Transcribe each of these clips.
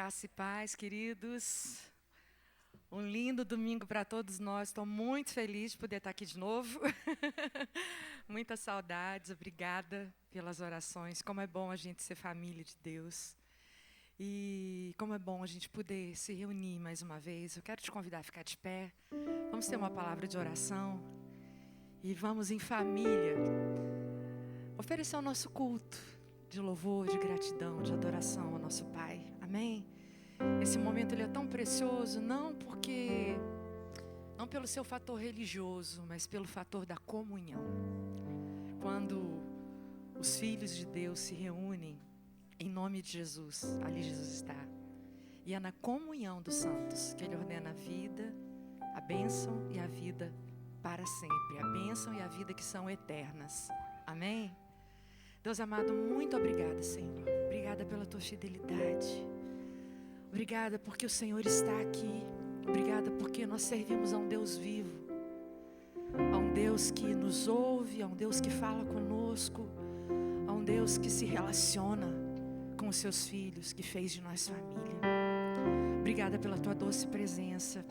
Graça e paz, queridos. Um lindo domingo para todos nós. Estou muito feliz de poder estar aqui de novo. Muitas saudades. Obrigada pelas orações. Como é bom a gente ser família de Deus. E como é bom a gente poder se reunir mais uma vez. Eu quero te convidar a ficar de pé. Vamos ter uma palavra de oração. E vamos em família oferecer o nosso culto de louvor, de gratidão, de adoração ao nosso Pai. Amém? Esse momento ele é tão precioso, não pelo seu fator religioso, mas pelo fator da comunhão. Quando os filhos de Deus se reúnem em nome de Jesus, ali Jesus está. E é na comunhão dos santos que Ele ordena a vida, a bênção e a vida para sempre. A bênção e a vida que são eternas. Amém? Deus amado, muito obrigada, Senhor. Obrigada pela Tua fidelidade. Obrigada porque o Senhor está aqui. Obrigada porque nós servimos a um Deus vivo. A um Deus que nos ouve, a um Deus que fala conosco. A um Deus que se relaciona com os Seus filhos, que fez de nós família. Obrigada pela Tua doce presença.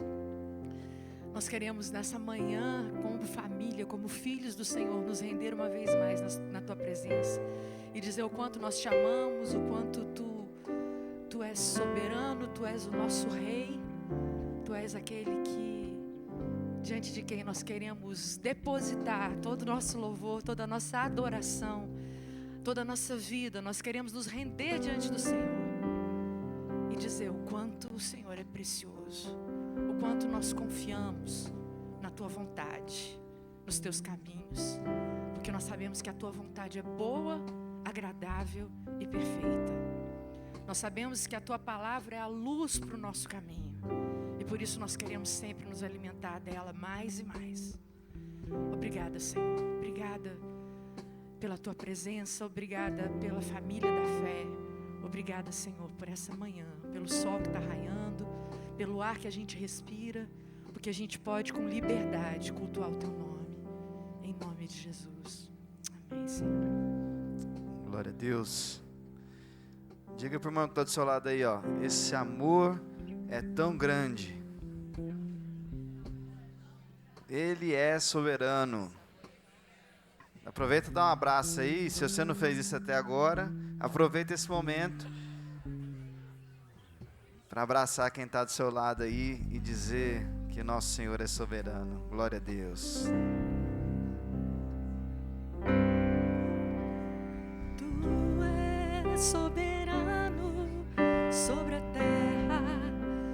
Nós queremos nessa manhã, como família, como filhos do Senhor, nos render uma vez mais na Tua presença. E dizer o quanto nós te amamos, o quanto Tu és soberano, Tu és o nosso Rei. Tu és aquele diante de quem nós queremos depositar todo o nosso louvor, toda a nossa adoração, toda a nossa vida. Nós queremos nos render diante do Senhor e dizer o quanto o Senhor é precioso. O quanto nós confiamos na Tua vontade, nos Teus caminhos, porque nós sabemos que a Tua vontade é boa, agradável e perfeita. Nós sabemos que a Tua palavra é a luz para o nosso caminho, e por isso nós queremos sempre nos alimentar dela mais e mais. Obrigada, Senhor. Obrigada pela Tua presença, obrigada pela família da fé. Obrigada, Senhor, por essa manhã, pelo sol que está raiando, pelo ar que a gente respira, porque a gente pode com liberdade cultuar o Teu nome, em nome de Jesus. Amém, Senhor. Glória a Deus. Diga para o irmão que está do seu lado aí, ó, esse amor é tão grande, Ele é soberano. Aproveita e dá um abraço aí. Se você não fez isso até agora, aproveita esse momento para abraçar quem está do seu lado aí e dizer que nosso Senhor é soberano. Glória a Deus. Tu és soberano sobre a terra,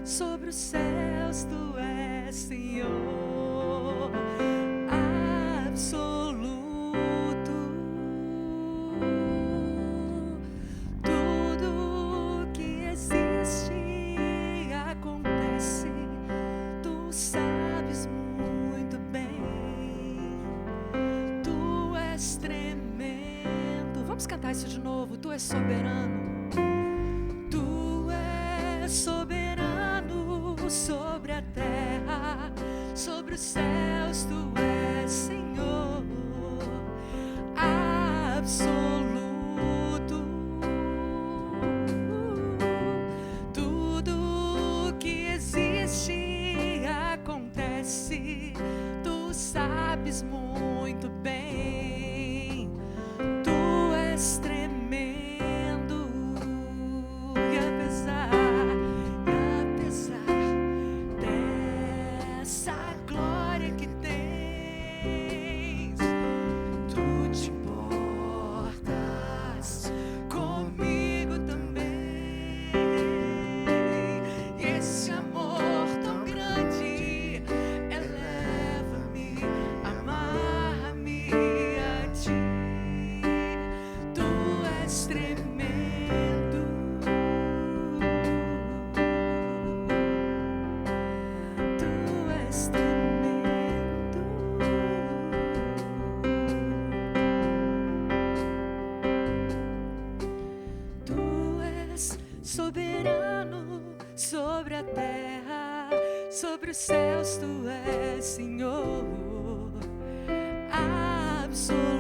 sobre os céus. Tu és Senhor absoluto. Tudo que existe acontece, Tu sabes muito bem. Tu és tremendo. Vamos cantar isso de novo. Tu és soberano. Tu és soberano sobre a terra, sobre os céus. Tu és Senhor absoluto. Tudo que existe acontece, Tu sabes muito bem. Tu és tremendo. E apesar dessa glória que tens, Tu te importas comigo também. E esse amor tão grande eleva-me, amarra-me a Ti. Tu és tremendo. Tu és tremendo. Tu és soberano sobre a terra, sobre os céus. Tu és Senhor absoluto.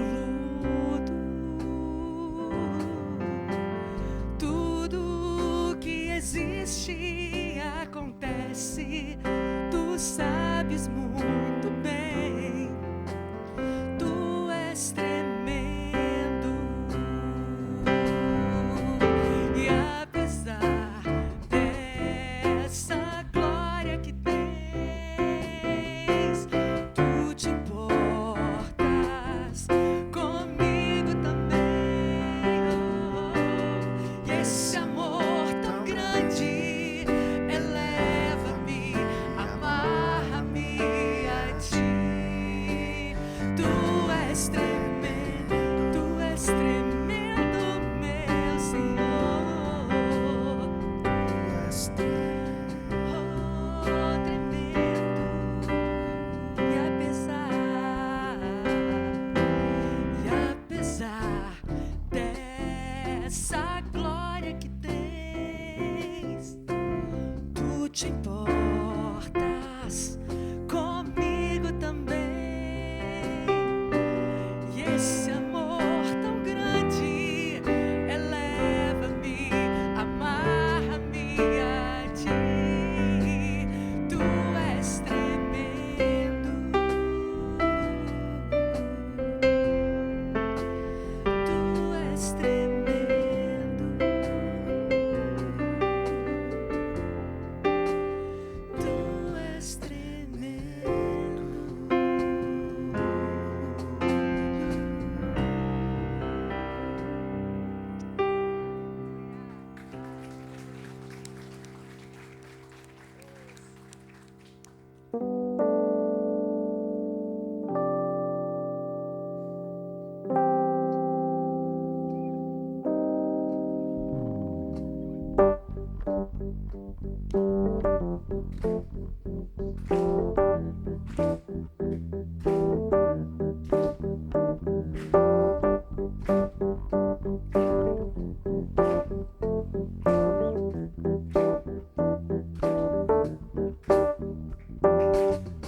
Tudo que existe existe e acontece, tu sabes muito bem, tu és tremendo, e apesar dessa glória que tens, tu te importas comigo também, oh, e esse amor tão grande eleva-me, amarra-me a ti. Tu és tremendo, meu Senhor. Oh, tremendo. E apesar dessa glória que tens, tu te importas comigo também. E esse amor tão grande eleva-me, amarra-me a ti. Tu és tremendo, tu és tremendo, tu és tremendo.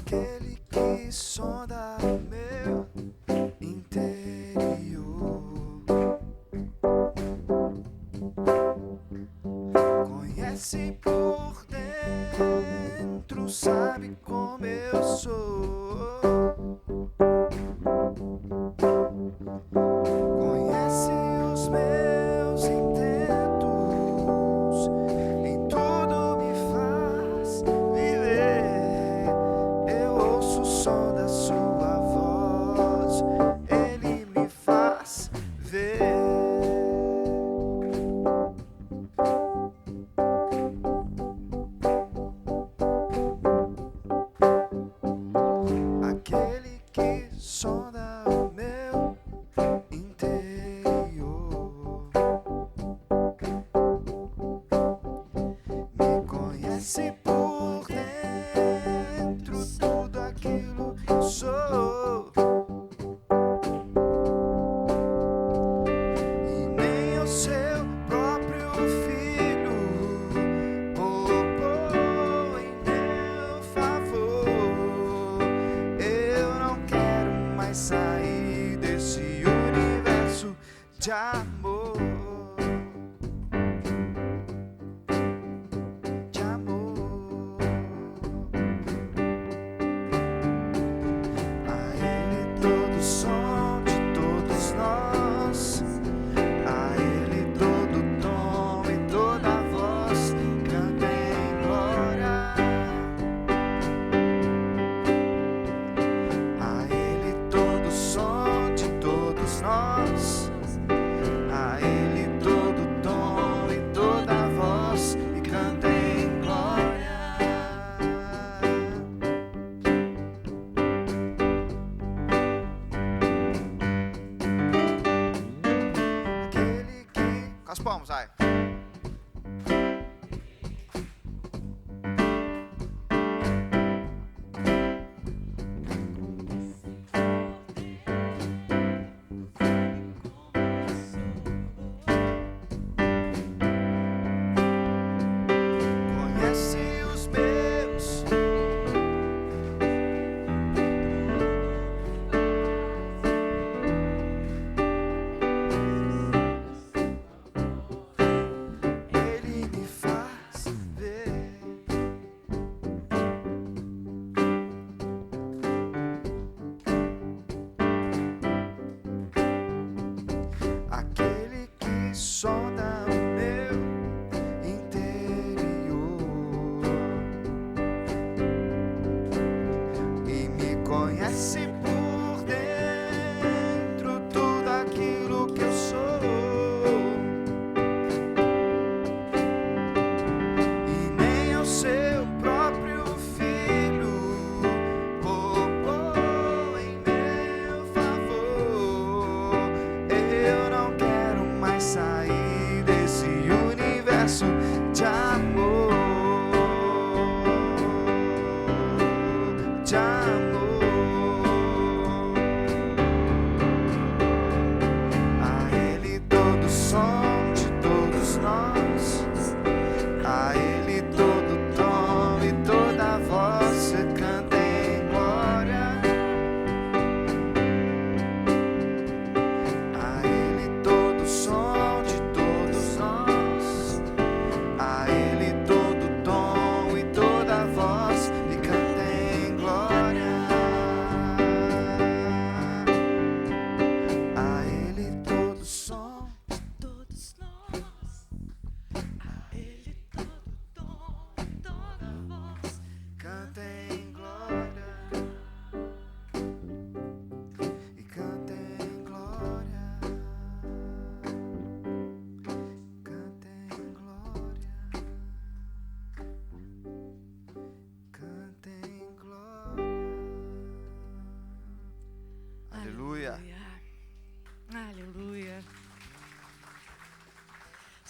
Aquele que sonda o meu interior, conhece por dentro, sabe como eu sou, conhece os meus intentos, em tudo me faz viver. Eu ouço o som da sua voz, ele me faz ver. Aquele que sonda o meu interior, me conhece por dentro, tudo aquilo que eu sou, e nem o seu próprio filho poupou em meu favor. Eu não quero mais sair desse universo de amor, de amor.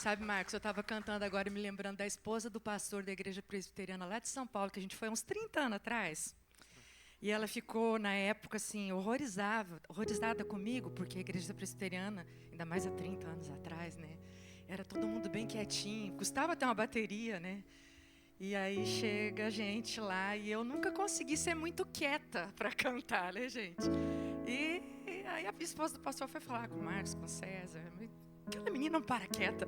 Sabe, Marcos, eu estava cantando agora e me lembrando da esposa do pastor da igreja presbiteriana lá de São Paulo, que a gente foi há uns 30 anos atrás. E ela ficou, na época, assim, horrorizada comigo, porque a igreja presbiteriana, ainda mais há 30 anos atrás, né? Era todo mundo bem quietinho, custava ter uma bateria, né? E aí chega a gente lá, e eu nunca consegui ser muito quieta para cantar, né, gente? E aí a esposa do pastor foi falar com o Marcos, com o César. Aquela menina não para quieta.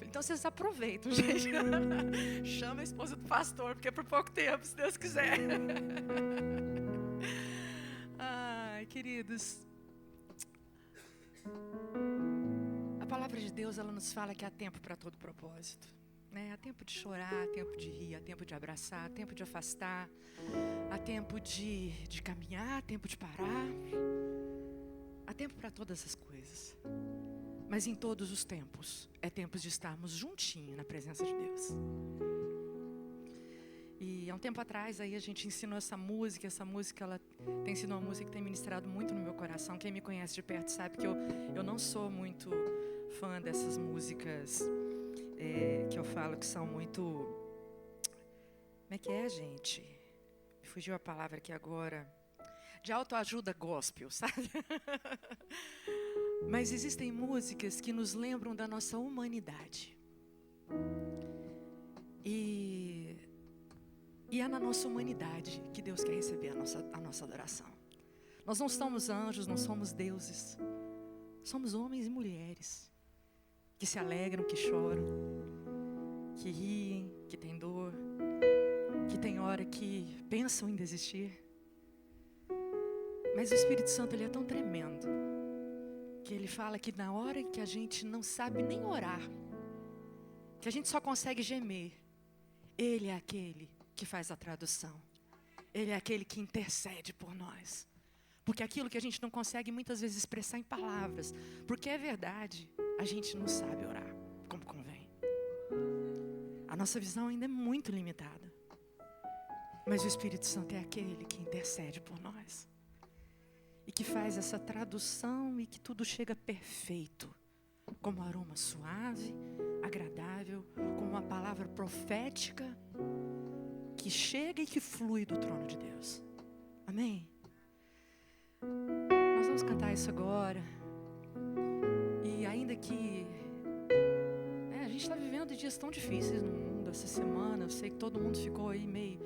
Então vocês aproveitam, gente. Chama a esposa do pastor, porque é por pouco tempo, se Deus quiser. Ai, queridos. A palavra de Deus, ela nos fala que há tempo para todo propósito. Né? Há tempo de chorar, há tempo de rir, há tempo de abraçar, há tempo de afastar, há tempo de caminhar, há tempo de parar. Há tempo para todas as coisas. Mas em todos os tempos, é tempo de estarmos juntinhos na presença de Deus. E há um tempo atrás, aí a gente ensinou essa música ela tem sido uma música que tem ministrado muito no meu coração. Quem me conhece de perto sabe que eu não sou muito fã dessas músicas que eu falo que são muito... Como é que é, gente? Me fugiu a palavra aqui agora. De autoajuda gospel, sabe? Mas existem músicas que nos lembram da nossa humanidade. E é na nossa humanidade que Deus quer receber a nossa adoração. Nós não somos anjos, não somos deuses. Somos homens e mulheres que se alegram, que choram, que riem, que têm dor, que tem hora que pensam em desistir. Mas o Espírito Santo, ele é tão tremendo, que ele fala que na hora que a gente não sabe nem orar, que a gente só consegue gemer, ele é aquele que faz a tradução. Ele é aquele que intercede por nós. Porque aquilo que a gente não consegue muitas vezes expressar em palavras, porque é verdade, a gente não sabe orar como convém. A nossa visão ainda é muito limitada. Mas o Espírito Santo é aquele que intercede por nós. E que faz essa tradução e que tudo chega perfeito. Como um aroma suave, agradável, como uma palavra profética que chega e que flui do trono de Deus. Amém? Nós vamos cantar isso agora. E ainda que a gente está vivendo dias tão difíceis no mundo essa semana, eu sei que todo mundo ficou aí meio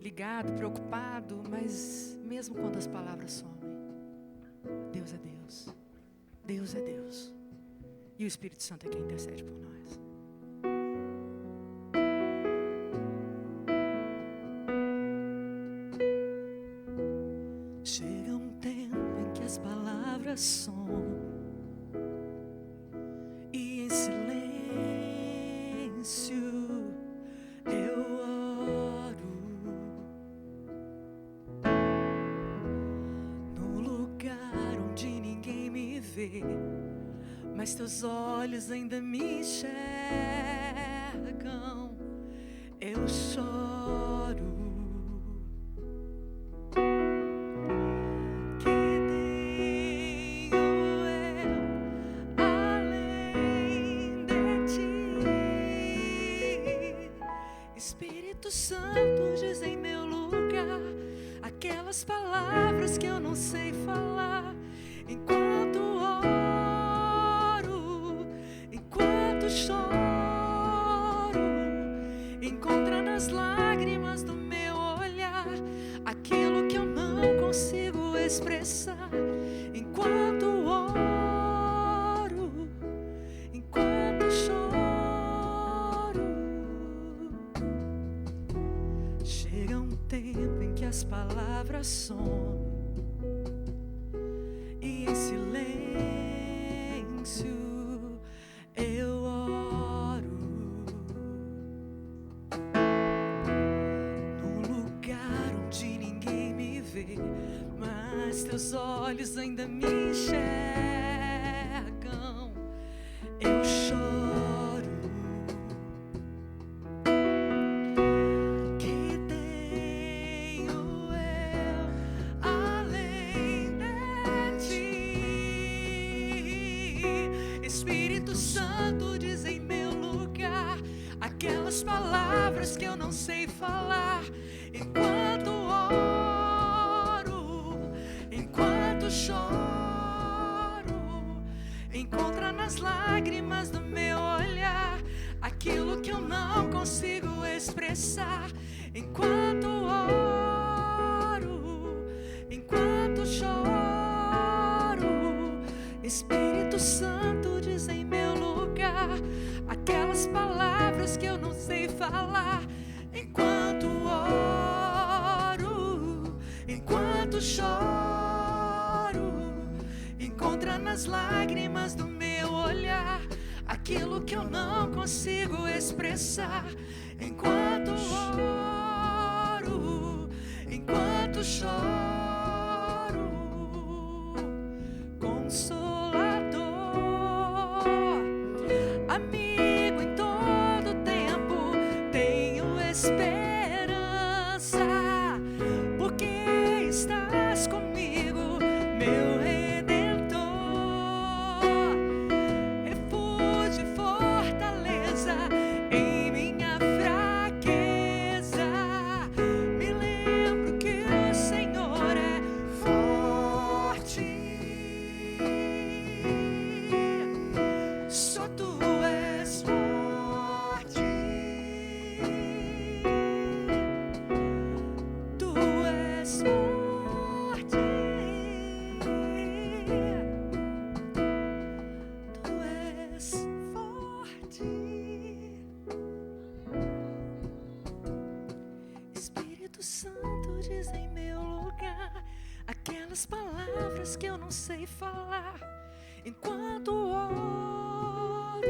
ligado, preocupado, mas mesmo quando as palavras somem, Deus é Deus. Deus é Deus. E o Espírito Santo é quem intercede por nós. Chega um tempo em que as palavras somem e em silêncio eu oro no lugar onde ninguém me vê, mas teus olhos ainda me enxergam. Eu choro que tenho eu além de ti. Espírito Santo, diz em meu lugar aquelas palavras que eu não sei falar. Enquanto oro, enquanto choro, encontra nas lágrimas do meu olhar aquilo que eu não consigo expressar. Enquanto oro, enquanto choro, chega um tempo em que as palavras somem e em silêncio eu oro num lugar onde ninguém me vê, mas teus olhos ainda me enxergam. Eu choro que tenho eu além de ti. Espírito Santo, diz em meu lugar aquelas palavras que eu não sei falar. Enquanto oro, enquanto choro, encontra nas lágrimas do meu olhar aquilo que eu não consigo expressar. Enquanto oro, enquanto choro, Espírito Santo diz em meu lugar aquelas palavras que eu não sei falar. Enquanto oro, enquanto choro, encontra nas lágrimas do meu olhar aquilo que eu não consigo expressar. Enquanto oro, enquanto choro, Consolador, amigo em todo tempo, tenho esperança, porque estás comigo, meu Redentor, refúgio e fortaleza em minha fraqueza. Me lembro que o Senhor é forte, só tu és forte, tu és forte, tu és forte. Espírito Santo diz em meu lugar aquelas palavras que eu não sei falar. Enquanto oro,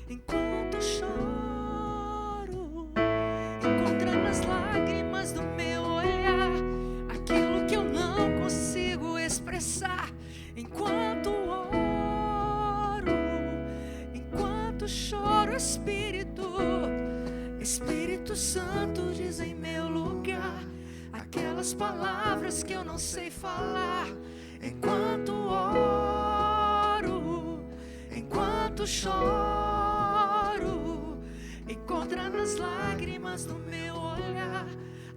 enquanto choro, encontra nas lágrimas do meu olhar aquilo que eu não consigo expressar. Enquanto oro, enquanto choro, Espírito Santo diz em meu lugar aquelas palavras que eu não sei falar. Enquanto oro, enquanto choro, encontra nas lágrimas do meu olhar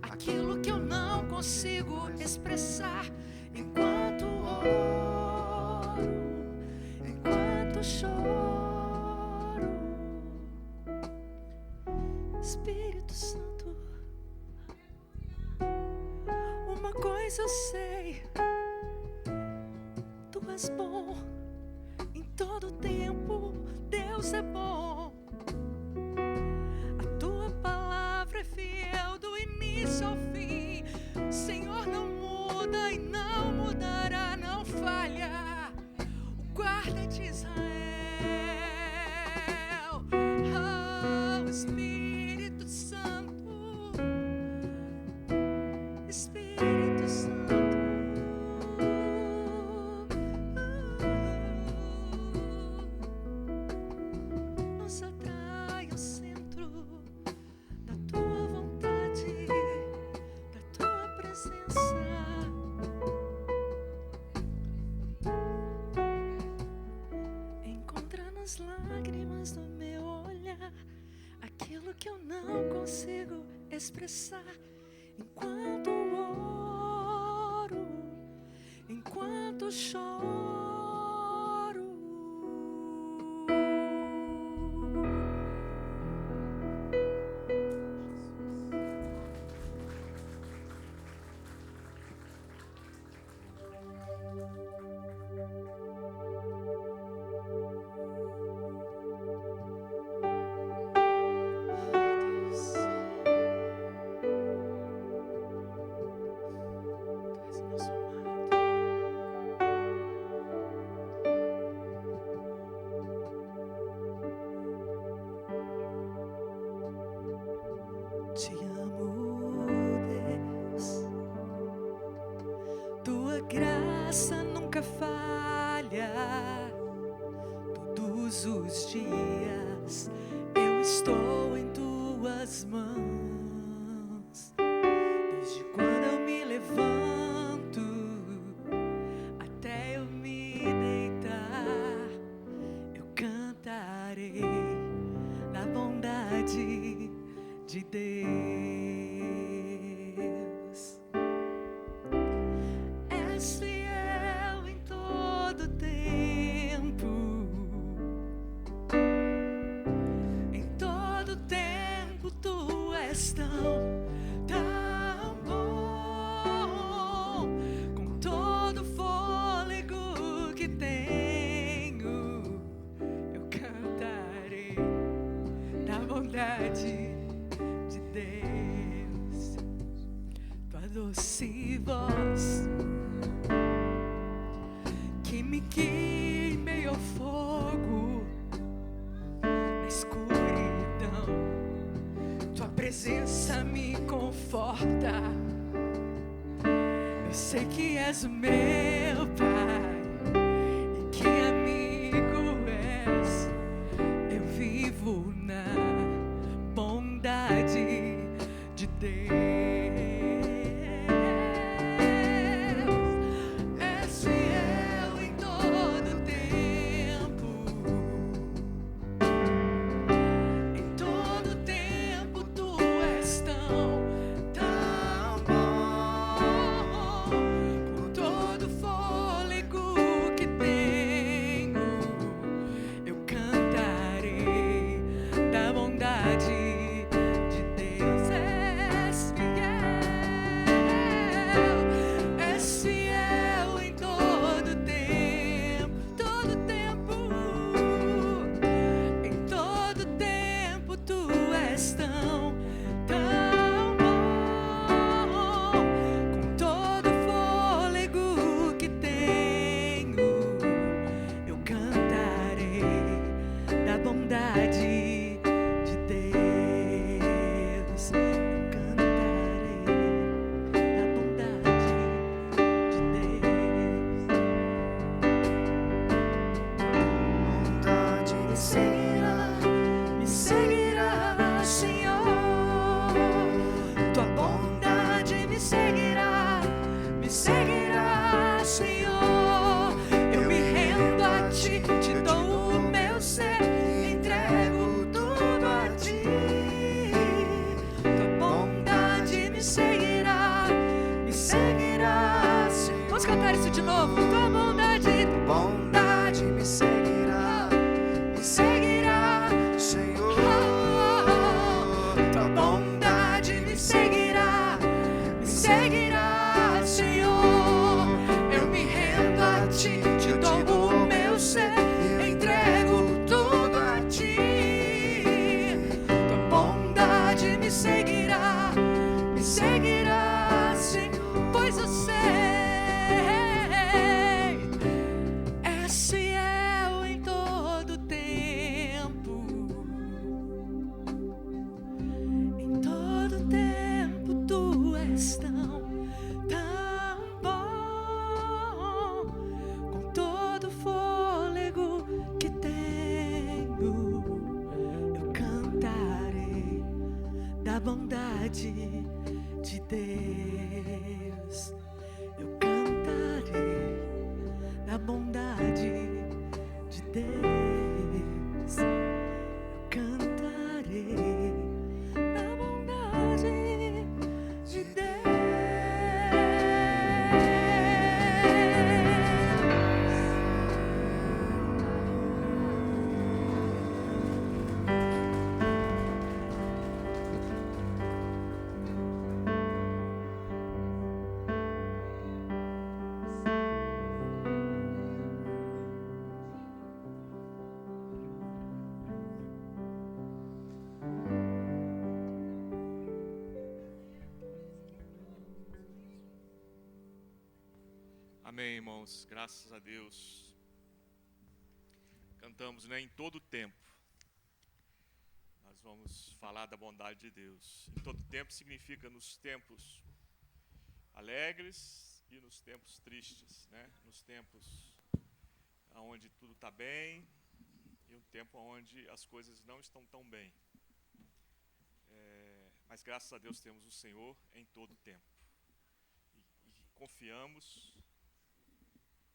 aquilo que eu não consigo expressar. Enquanto oro, enquanto choro, Espírito Santo, uma coisa eu sei, tu és bom em todo tempo, Deus é bom. A tua palavra é fiel do início ao fim. O Senhor não muda e não mudará, não falha. O guarda de Israel, oh, Espírito Santo, Espírito Santo, nos atrai ao centro da tua vontade, da tua presença. Encontra nas lágrimas do meu olhar aquilo que eu não consigo expressar. Enquanto oro, enquanto choro, te amo, Deus. Tua graça nunca falha. Todos os dias eu estou em tuas mãos. Desde quando eu me levanto até eu me deitar, eu cantarei da bondade bondade de Deus. És fiel em todo tempo. Em todo tempo tu és tão bom. Com todo fôlego que tenho, eu cantarei da bondade de Deus. Tua doce voz que me guia em meio ao fogo, na escuridão, tua presença me conforta. Eu sei que és o meu Pai e que amigo és. Eu vivo na bondade de Deus. És fiel em todo tempo. Em todo tempo tu és tão bom. Com todo fôlego que tenho, eu cantarei da bondade de Deus. És fiel em todo tempo, todo tempo. Em todo tempo tu és tão bom. Com todo fôlego que tenho, eu cantarei da bondade de Deus. Eu cantarei da bondade de Deus. Bondade me seguirá, Senhor. Tua bondade me seguirá, Senhor. Eu me rendo a ti, te dou o meu ser, entrego tudo a ti. Tua bondade me seguirá, Senhor. Vamos cantar isso de novo. Tua bondade me seguirá, Senhor. Tua bondade me seguirá, Senhor. Eu me rendo a ti, te dou o meu ser, entrego tudo a ti. Tua bondade me seguirá, Senhor. Pois eu sei, és fiel em todo tempo. Em todo tempo tu és tão bom. Com todo fôlego que tenho, eu cantarei da bondade de Deus. Eu cantarei da bondade de Deus. Eu cantarei da bondade de Deus. Amém, irmãos, graças a Deus. Cantamos, né, em todo tempo. Nós vamos falar da bondade de Deus. Em todo tempo significa nos tempos alegres e nos tempos tristes, né? Nos tempos onde tudo está bem e um tempo onde as coisas não estão tão bem. Mas graças a Deus temos o Senhor em todo tempo. E confiamos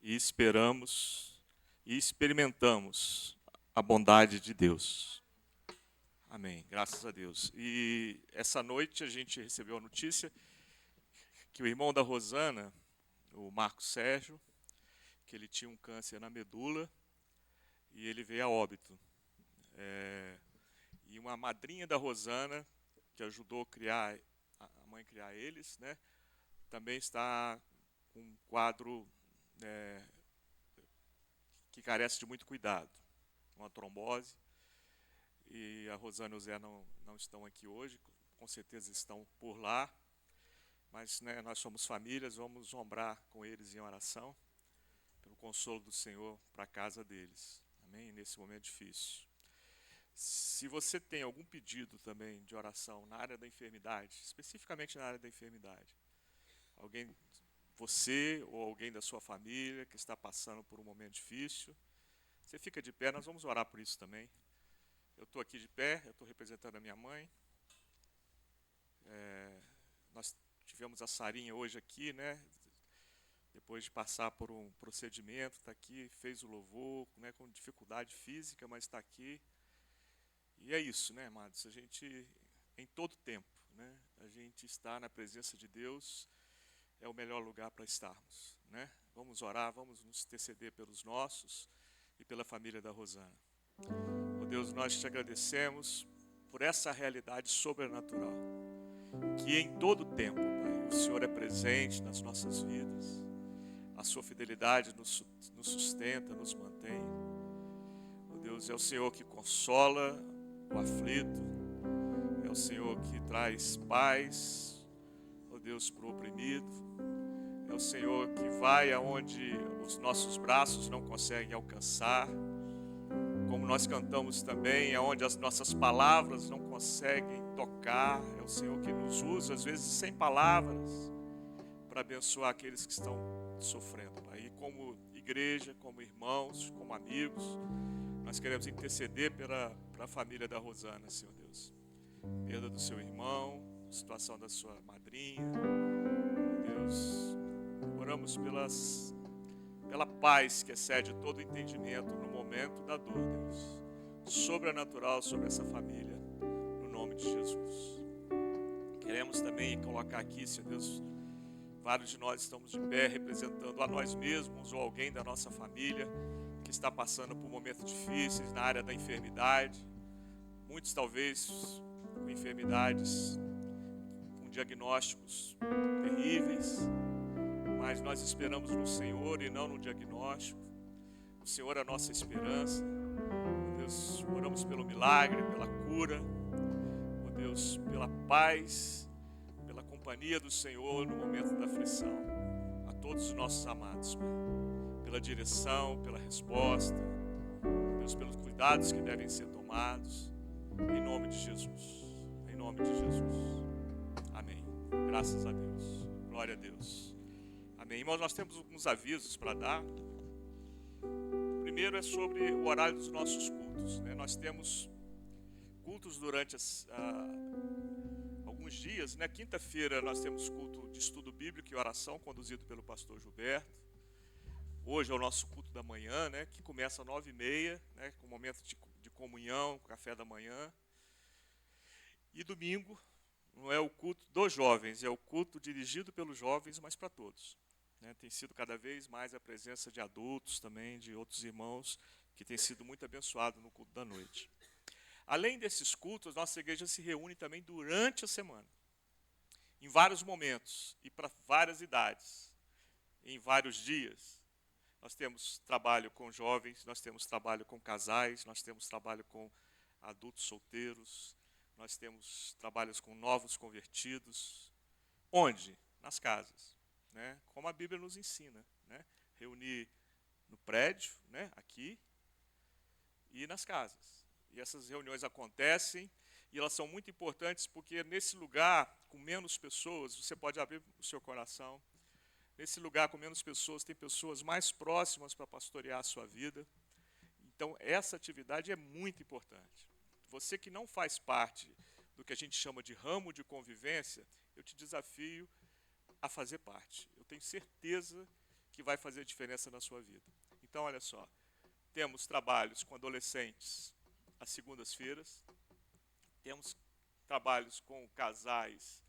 e esperamos e experimentamos a bondade de Deus. Amém. Graças a Deus. E essa noite a gente recebeu a notícia que o irmão da Rosana, o Marcos Sérgio, que ele tinha um câncer na medula e ele veio a óbito. E uma madrinha da Rosana, que ajudou a mãe a criar eles, né, também está com um quadro que carece de muito cuidado, uma trombose. E a Rosana e o Zé não estão aqui hoje, com certeza estão por lá, mas, né, nós somos famílias, vamos ombrar com eles em oração, pelo consolo do Senhor para a casa deles, amém? Nesse momento difícil. Se você tem algum pedido também de oração na área da enfermidade, especificamente na área da enfermidade, você ou alguém da sua família que está passando por um momento difícil, você fica de pé, nós vamos orar por isso também. Eu estou aqui de pé, eu estou representando a minha mãe. Nós tivemos a Sarinha hoje aqui, né? Depois de passar por um procedimento, está aqui, fez o louvor, né, com dificuldade física, mas está aqui. E é isso, né, amados? A gente, em todo tempo, né, a gente está na presença de Deus, é o melhor lugar para estarmos, né? Vamos orar, vamos nos interceder pelos nossos e pela família da Rosana. Oh Deus, nós te agradecemos por essa realidade sobrenatural, que em todo tempo, Pai, o Senhor é presente nas nossas vidas. A sua fidelidade nos sustenta, nos mantém. Oh Deus, é o Senhor que consola o aflito, é o Senhor que traz paz, oh Deus, para o oprimido, é o Senhor que vai aonde os nossos braços não conseguem alcançar, como nós cantamos também, aonde as nossas palavras não conseguem tocar, é o Senhor que nos usa, às vezes sem palavras, para abençoar aqueles que estão sofrendo, Pai. E como igreja, como irmãos, como amigos, nós queremos interceder pela família da Rosana, Senhor Deus. Perda do seu irmão, situação da sua madrinha, Deus, oramos pela paz que excede todo entendimento no momento da dor, Deus, sobrenatural sobre essa família, no nome de Jesus. Queremos também colocar aqui, Senhor Deus, vários de nós estamos de pé representando a nós mesmos ou alguém da nossa família que está passando por momentos difíceis na área da enfermidade, muitos talvez com enfermidades, com diagnósticos terríveis, mas nós esperamos no Senhor e não no diagnóstico. O Senhor é a nossa esperança. Oh Deus, oramos pelo milagre, pela cura, oh Deus, pela paz, pela companhia do Senhor no momento da aflição. A todos os nossos amados, Pai, pela direção, pela resposta, oh Deus, pelos cuidados que devem ser tomados, em nome de Jesus. Em nome de Jesus. Amém. Graças a Deus. Glória a Deus. Amém. Irmãos, nós temos alguns avisos para dar. Primeiro é sobre o horário dos nossos cultos, né? Nós temos cultos durante alguns dias, né? Quinta-feira nós temos culto de estudo bíblico e oração, conduzido pelo pastor Gilberto. Hoje é o nosso culto da manhã, né? Que começa às 9h30, né? Com momento de comunhão, café da manhã. E domingo não é o culto dos jovens, é o culto dirigido pelos jovens, mas para todos. Tem sido cada vez mais a presença de adultos também, de outros irmãos, que tem sido muito abençoado no culto da noite. Além desses cultos, nossa igreja se reúne também durante a semana, em vários momentos e para várias idades, em vários dias. Nós temos trabalho com jovens, nós temos trabalho com casais, nós temos trabalho com adultos solteiros, nós temos trabalhos com novos convertidos. Onde? Nas casas. Né, como a Bíblia nos ensina, né, reunir no prédio, né, aqui, e nas casas. E essas reuniões acontecem, e elas são muito importantes, porque nesse lugar, com menos pessoas, você pode abrir o seu coração, nesse lugar com menos pessoas, tem pessoas mais próximas para pastorear a sua vida. Então, essa atividade é muito importante. Você que não faz parte do que a gente chama de ramo de convivência, eu te desafio a fazer parte. Eu tenho certeza que vai fazer diferença na sua vida. Então, olha só, temos trabalhos com adolescentes às segundas-feiras, Temos trabalhos com casais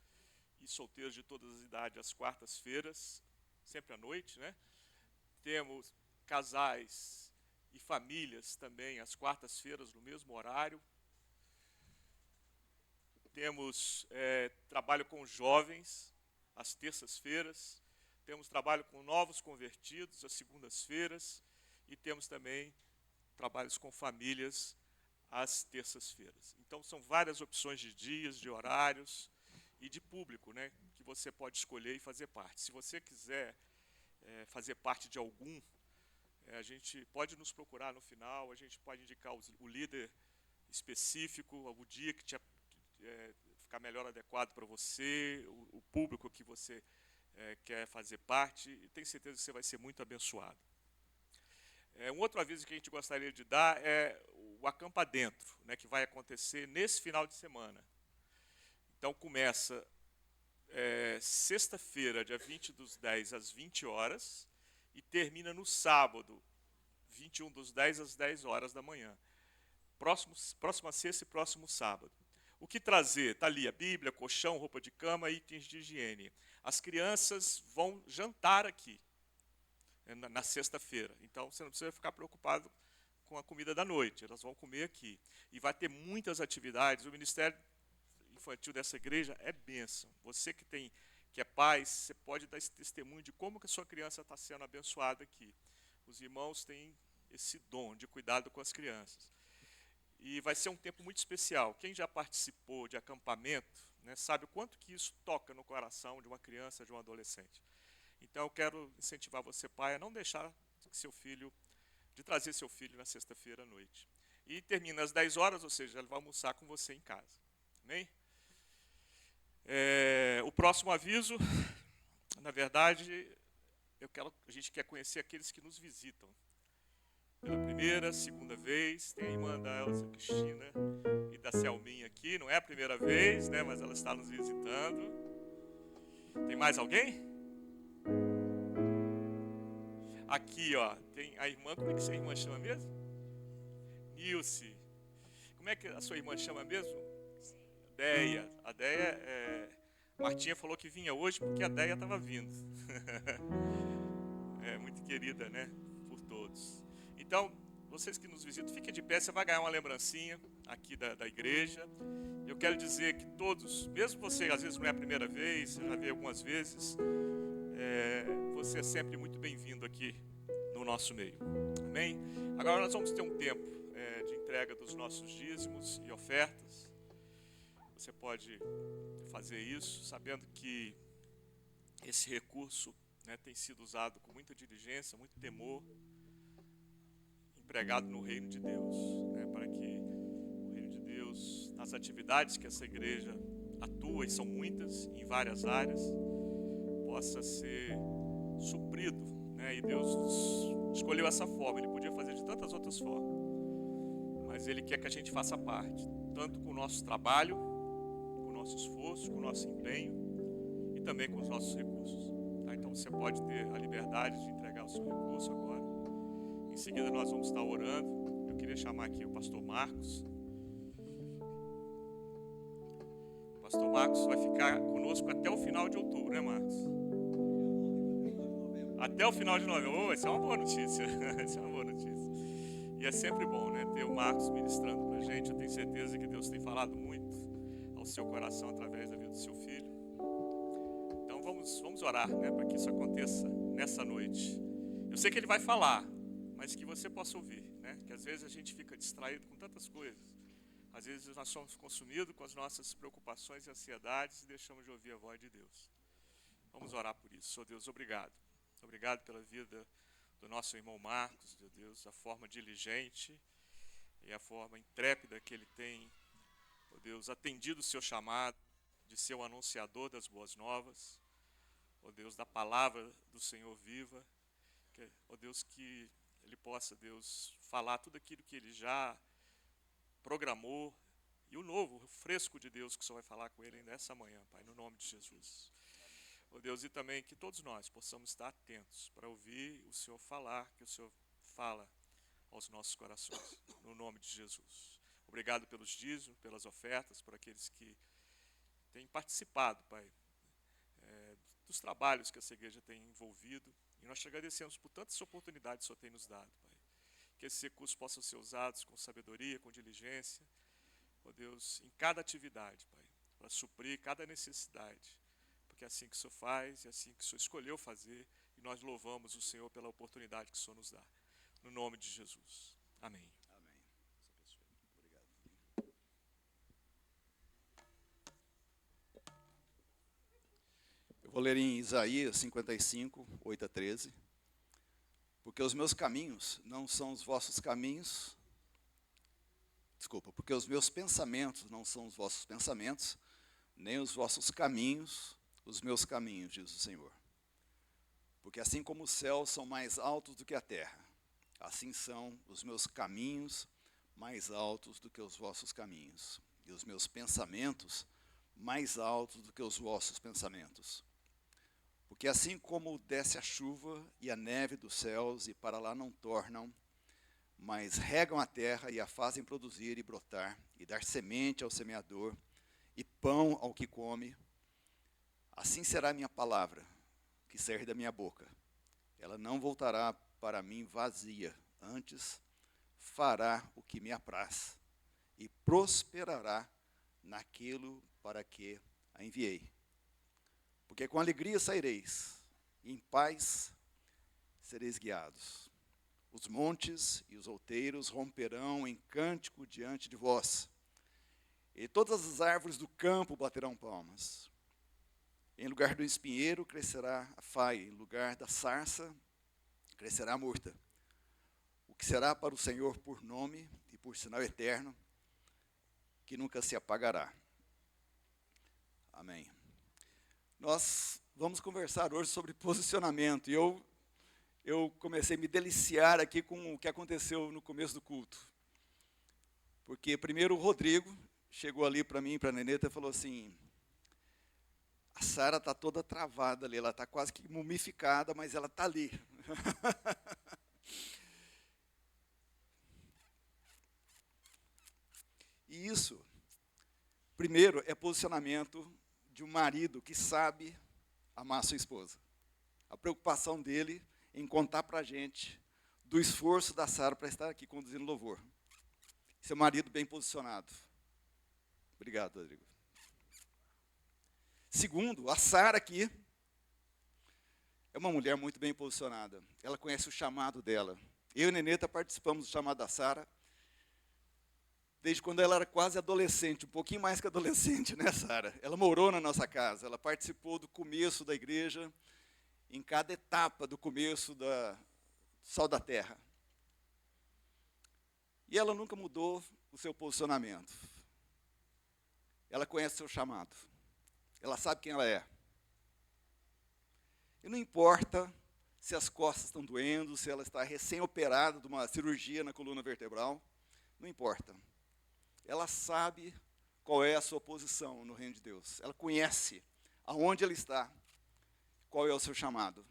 e solteiros de todas as idades às quartas-feiras, sempre à noite, né? Temos casais e famílias também às quartas-feiras no mesmo horário. Temos trabalho com jovens às terças-feiras. Temos trabalho com novos convertidos às segundas-feiras. E temos também trabalhos com famílias às terças-feiras. Então, são várias opções de dias, de horários e de público, né, que você pode escolher e fazer parte. Se você quiser fazer parte de algum, a gente pode nos procurar no final, a gente pode indicar o líder específico, o dia que ficar melhor adequado para você, o público que você quer fazer parte, e tenho certeza que você vai ser muito abençoado. Um outro aviso que a gente gostaria de dar é o Acampa Dentro, né, que vai acontecer nesse final de semana. Então, começa sexta-feira, dia 20/10, às 20 horas, e termina no sábado, 21/10, às 10 horas da manhã. Próxima sexta e próximo sábado. O que trazer? Está ali a Bíblia, colchão, roupa de cama e itens de higiene. As crianças vão jantar aqui, na sexta-feira. Então, você não precisa ficar preocupado com a comida da noite. Elas vão comer aqui. E vai ter muitas atividades. O Ministério Infantil dessa igreja é bênção. Você que é pai, você pode dar esse testemunho de como que a sua criança está sendo abençoada aqui. Os irmãos têm esse dom de cuidado com as crianças. E vai ser um tempo muito especial. Quem já participou de acampamento, né, sabe o quanto que isso toca no coração de uma criança, de um adolescente. Então, eu quero incentivar você, pai, a não deixar de trazer seu filho na sexta-feira à noite. E termina às 10 horas, ou seja, ele vai almoçar com você em casa. Amém? O próximo aviso, na verdade, a gente quer conhecer aqueles que nos visitam. Pela primeira, segunda vez, tem a irmã da Elza Cristina e da Selminha aqui. Não é a primeira vez, né, mas ela está nos visitando. Tem mais alguém? Aqui, ó, tem a irmã, como é que sua irmã chama mesmo? Nilce. Como é que a sua irmã chama mesmo? Deia. A Deia, Martinha falou que vinha hoje porque a Deia estava vindo. É muito querida, né, por todos. Então, vocês que nos visitam, fiquem de pé, você vai ganhar uma lembrancinha aqui da igreja. Eu quero dizer que todos, mesmo você, às vezes não é a primeira vez, você já veio algumas vezes, você é sempre muito bem-vindo aqui no nosso meio. Amém? Agora nós vamos ter um tempo de entrega dos nossos dízimos e ofertas. Você pode fazer isso sabendo que esse recurso, né, tem sido usado com muita diligência, muito temor, empregado no reino de Deus, né, para que o reino de Deus, nas atividades que essa igreja atua, e são muitas, em várias áreas, possa ser suprido, né? E Deus escolheu essa forma. Ele podia fazer de tantas outras formas, mas Ele quer que a gente faça parte, tanto com o nosso trabalho, com o nosso esforço, com o nosso empenho e também com os nossos recursos, tá? Então você pode ter a liberdade de entregar o seu recurso agora. Em seguida nós vamos estar orando. Eu queria chamar aqui o pastor Marcos. O pastor Marcos vai ficar conosco até o final de outubro, né, Marcos? Até o final de novembro. Essa é uma boa notícia. Essa é uma boa notícia. E é sempre bom, né, ter o Marcos ministrando para a gente. Eu tenho certeza que Deus tem falado muito ao seu coração através da vida do seu filho. Então vamos orar, né, para que isso aconteça nessa noite. Eu sei que ele vai falar, mas que você possa ouvir, né? Que às vezes a gente fica distraído com tantas coisas. Às vezes nós somos consumidos com as nossas preocupações e ansiedades e deixamos de ouvir a voz de Deus. Vamos orar por isso. Senhor Deus, obrigado. Obrigado pela vida do nosso irmão Marcos, meu Deus, a forma diligente e a forma intrépida que ele tem, ó Deus, atendido o seu chamado de ser o anunciador das boas novas, ó Deus, da palavra do Senhor viva, ó Deus, que ele possa, Deus, falar tudo aquilo que ele já programou, e o novo, o fresco de Deus que o Senhor vai falar com ele nessa manhã, Pai, no nome de Jesus. Ó Deus, e também que todos nós possamos estar atentos para ouvir o Senhor falar, que o Senhor fala aos nossos corações, no nome de Jesus. Obrigado pelos dízimos, pelas ofertas, por aqueles que têm participado, Pai, dos trabalhos que essa igreja tem envolvido. E nós te agradecemos por tantas oportunidades que o Senhor tem nos dado, Pai. Que esses recursos possam ser usados com sabedoria, com diligência, ó Deus, em cada atividade, Pai, para suprir cada necessidade. Porque é assim que o Senhor faz, é assim que o Senhor escolheu fazer, e nós louvamos o Senhor pela oportunidade que o Senhor nos dá. No nome de Jesus. Amém. Eu vou ler em Isaías 55, 8 a 13. Porque os meus caminhos não são os vossos caminhos. Desculpa, porque os meus pensamentos não são os vossos pensamentos, nem os vossos caminhos, os meus caminhos, diz o Senhor. Porque assim como os céus são mais altos do que a terra, assim são os meus caminhos mais altos do que os vossos caminhos, e os meus pensamentos mais altos do que os vossos pensamentos. Porque assim como desce a chuva e a neve dos céus, e para lá não tornam, mas regam a terra e a fazem produzir e brotar, e dar semente ao semeador, e pão ao que come, assim será a minha palavra, que sair da minha boca. Ela não voltará para mim vazia, antes fará o que me apraz, e prosperará naquilo para que a enviei. Porque com alegria saireis, e em paz sereis guiados. Os montes e os outeiros romperão em cântico diante de vós, e todas as árvores do campo baterão palmas. Em lugar do espinheiro crescerá a faia, em lugar da sarça crescerá a murta. O que será para o Senhor por nome e por sinal eterno, que nunca se apagará. Amém. Nós vamos conversar hoje sobre posicionamento, e eu comecei a me deliciar aqui com o que aconteceu no começo do culto. Porque primeiro o Rodrigo chegou ali para mim e para a Neneta e falou assim: a Sara está toda travada ali, ela está quase que mumificada, mas ela está ali. E isso, primeiro, é posicionamento de um marido que sabe amar sua esposa. A preocupação dele em contar para a gente do esforço da Sara para estar aqui conduzindo louvor. Seu marido bem posicionado. Obrigado, Rodrigo. Segundo, a Sara aqui é uma mulher muito bem posicionada. Ela conhece o chamado dela. Eu e a Neneta participamos do chamado da Sara desde quando ela era quase adolescente, um pouquinho mais que adolescente, né, Sara? Ela morou na nossa casa, ela participou do começo da igreja, em cada etapa do começo do Sal da Terra. E ela nunca mudou o seu posicionamento. Ela conhece o seu chamado. Ela sabe quem ela é. E não importa se as costas estão doendo, se ela está recém-operada de uma cirurgia na coluna vertebral, não importa. Ela sabe qual é a sua posição no reino de Deus. Ela conhece aonde ela está, qual é o seu chamado.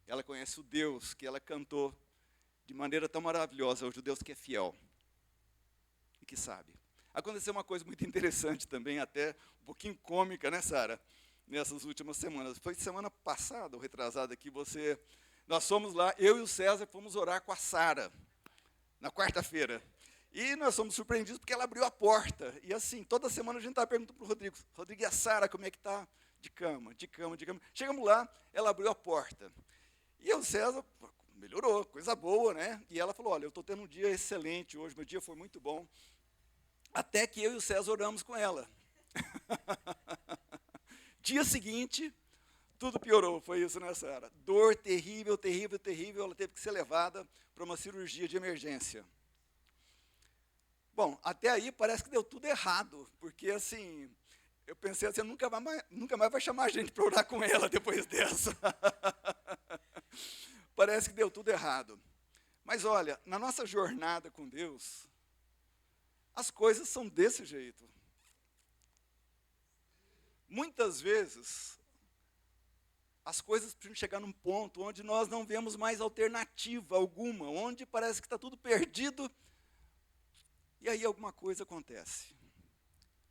Ela conhece o Deus que ela cantou de maneira tão maravilhosa, hoje o Deus que é fiel e que sabe. Aconteceu uma coisa muito interessante também, até um pouquinho cômica, né, Sara? Nessas últimas semanas. Foi semana passada, ou retrasada aqui, nós fomos lá, eu e o César fomos orar com a Sara, na quarta-feira. E nós fomos surpreendidos porque ela abriu a porta. E assim, toda semana a gente estava perguntando para o Rodrigo, e a Sara, como é que está? De cama, de cama, de cama. Chegamos lá, ela abriu a porta. E o César, melhorou, coisa boa, né? E ela falou, olha, eu estou tendo um dia excelente hoje, meu dia foi muito bom. Até que eu e o César oramos com ela. Dia seguinte, tudo piorou, foi isso, né, Sara? Dor terrível, terrível, terrível, ela teve que ser levada para uma cirurgia de emergência. Bom, até aí parece que deu tudo errado, porque assim, eu pensei assim, nunca mais vai chamar a gente para orar com ela depois dessa. Parece que deu tudo errado. Mas olha, na nossa jornada com Deus, as coisas são desse jeito. Muitas vezes, as coisas precisam chegar num ponto onde nós não vemos mais alternativa alguma, onde parece que está tudo perdido. E aí alguma coisa acontece.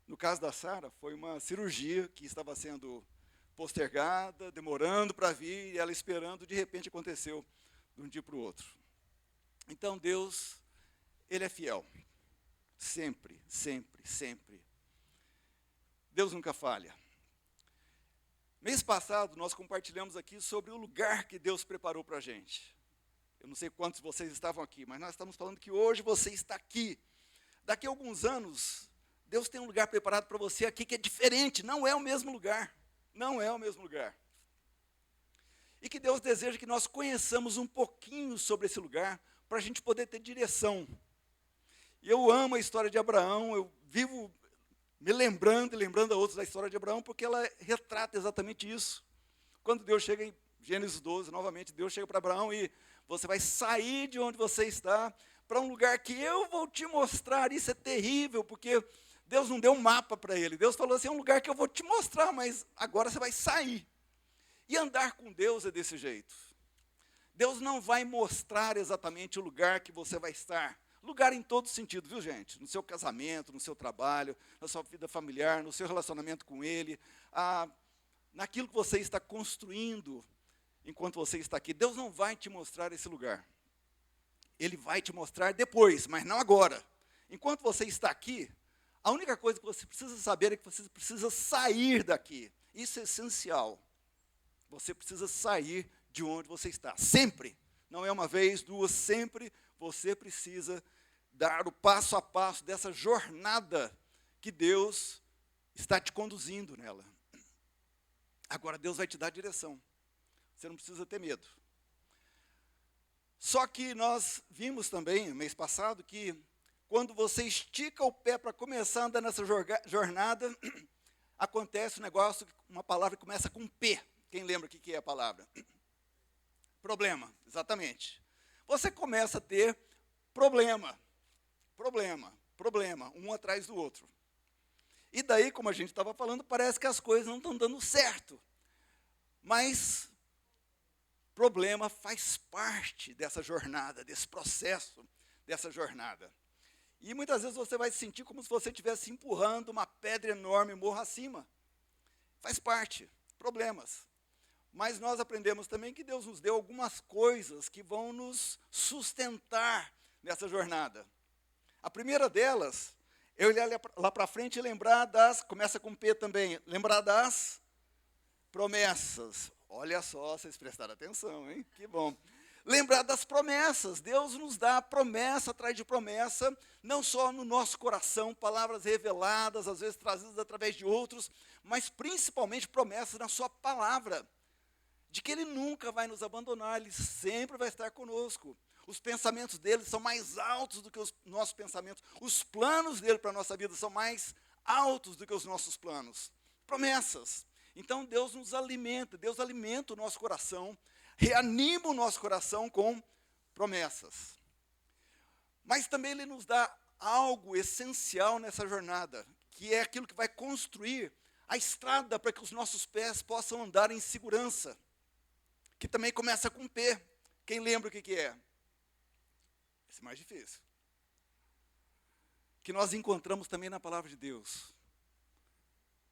No caso da Sara, foi uma cirurgia que estava sendo postergada, demorando para vir, e ela esperando, de repente aconteceu de um dia para o outro. Então Deus, Ele é fiel. Sempre, sempre, sempre. Deus nunca falha. Mês passado, nós compartilhamos aqui sobre o lugar que Deus preparou para a gente. Eu não sei quantos de vocês estavam aqui, mas nós estamos falando que hoje você está aqui. Daqui a alguns anos, Deus tem um lugar preparado para você aqui que é diferente, não é o mesmo lugar. Não é o mesmo lugar. E que Deus deseja que nós conheçamos um pouquinho sobre esse lugar, para a gente poder ter direção. E eu amo a história de Abraão, eu vivo me lembrando e lembrando a outros da história de Abraão, porque ela retrata exatamente isso. Quando Deus chega em Gênesis 12, novamente, Deus chega para Abraão e você vai sair de onde você está para um lugar que eu vou te mostrar. Isso é terrível, porque Deus não deu um mapa para ele. Deus falou assim, é um lugar que eu vou te mostrar, mas agora você vai sair. E andar com Deus é desse jeito. Deus não vai mostrar exatamente o lugar que você vai estar. Lugar em todo sentido, viu, gente? No seu casamento, no seu trabalho, na sua vida familiar, no seu relacionamento com Ele, naquilo que você está construindo enquanto você está aqui. Deus não vai te mostrar esse lugar. Ele vai te mostrar depois, mas não agora. Enquanto você está aqui, a única coisa que você precisa saber é que você precisa sair daqui. Isso é essencial. Você precisa sair de onde você está. Sempre. Não é uma vez, duas, sempre você precisa dar o passo a passo dessa jornada que Deus está te conduzindo nela. Agora, Deus vai te dar direção. Você não precisa ter medo. Só que nós vimos também, no mês passado, que quando você estica o pé para começar a andar nessa jornada, acontece um negócio, uma palavra que começa com P. Quem lembra o que é a palavra? Problema, exatamente. Você começa a ter problema, um atrás do outro. E daí, como a gente estava falando, parece que as coisas não estão dando certo. Mas problema faz parte dessa jornada, desse processo, dessa jornada. E muitas vezes você vai se sentir como se você estivesse empurrando uma pedra enorme morro acima. Faz parte, problemas. Mas nós aprendemos também que Deus nos deu algumas coisas que vão nos sustentar nessa jornada. A primeira delas é olhar lá para frente e lembrar das, começa com P também, lembrar das promessas. Olha só, vocês prestaram atenção, hein? Que bom. Lembrar das promessas. Deus nos dá promessa atrás de promessa, não só no nosso coração, palavras reveladas, às vezes trazidas através de outros, mas principalmente promessas na sua palavra, de que Ele nunca vai nos abandonar, Ele sempre vai estar conosco. Os pensamentos dele são mais altos do que os nossos pensamentos. Os planos dele para a nossa vida são mais altos do que os nossos planos. Promessas. Então Deus nos alimenta, Deus alimenta o nosso coração, reanima o nosso coração com promessas. Mas também Ele nos dá algo essencial nessa jornada, que é aquilo que vai construir a estrada para que os nossos pés possam andar em segurança, que também começa com P. Quem lembra o que é? Esse é mais difícil. Que nós encontramos também na palavra de Deus.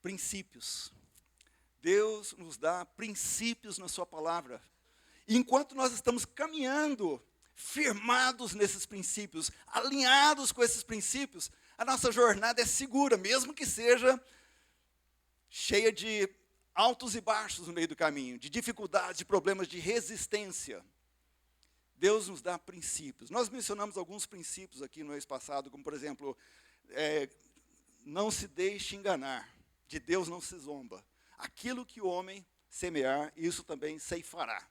Princípios. Deus nos dá princípios na sua palavra. E enquanto nós estamos caminhando, firmados nesses princípios, alinhados com esses princípios, a nossa jornada é segura, mesmo que seja cheia de altos e baixos no meio do caminho, de dificuldades, de problemas, de resistência. Deus nos dá princípios. Nós mencionamos alguns princípios aqui no mês passado, como, por exemplo, não se deixe enganar, de Deus não se zomba. Aquilo que o homem semear, isso também ceifará.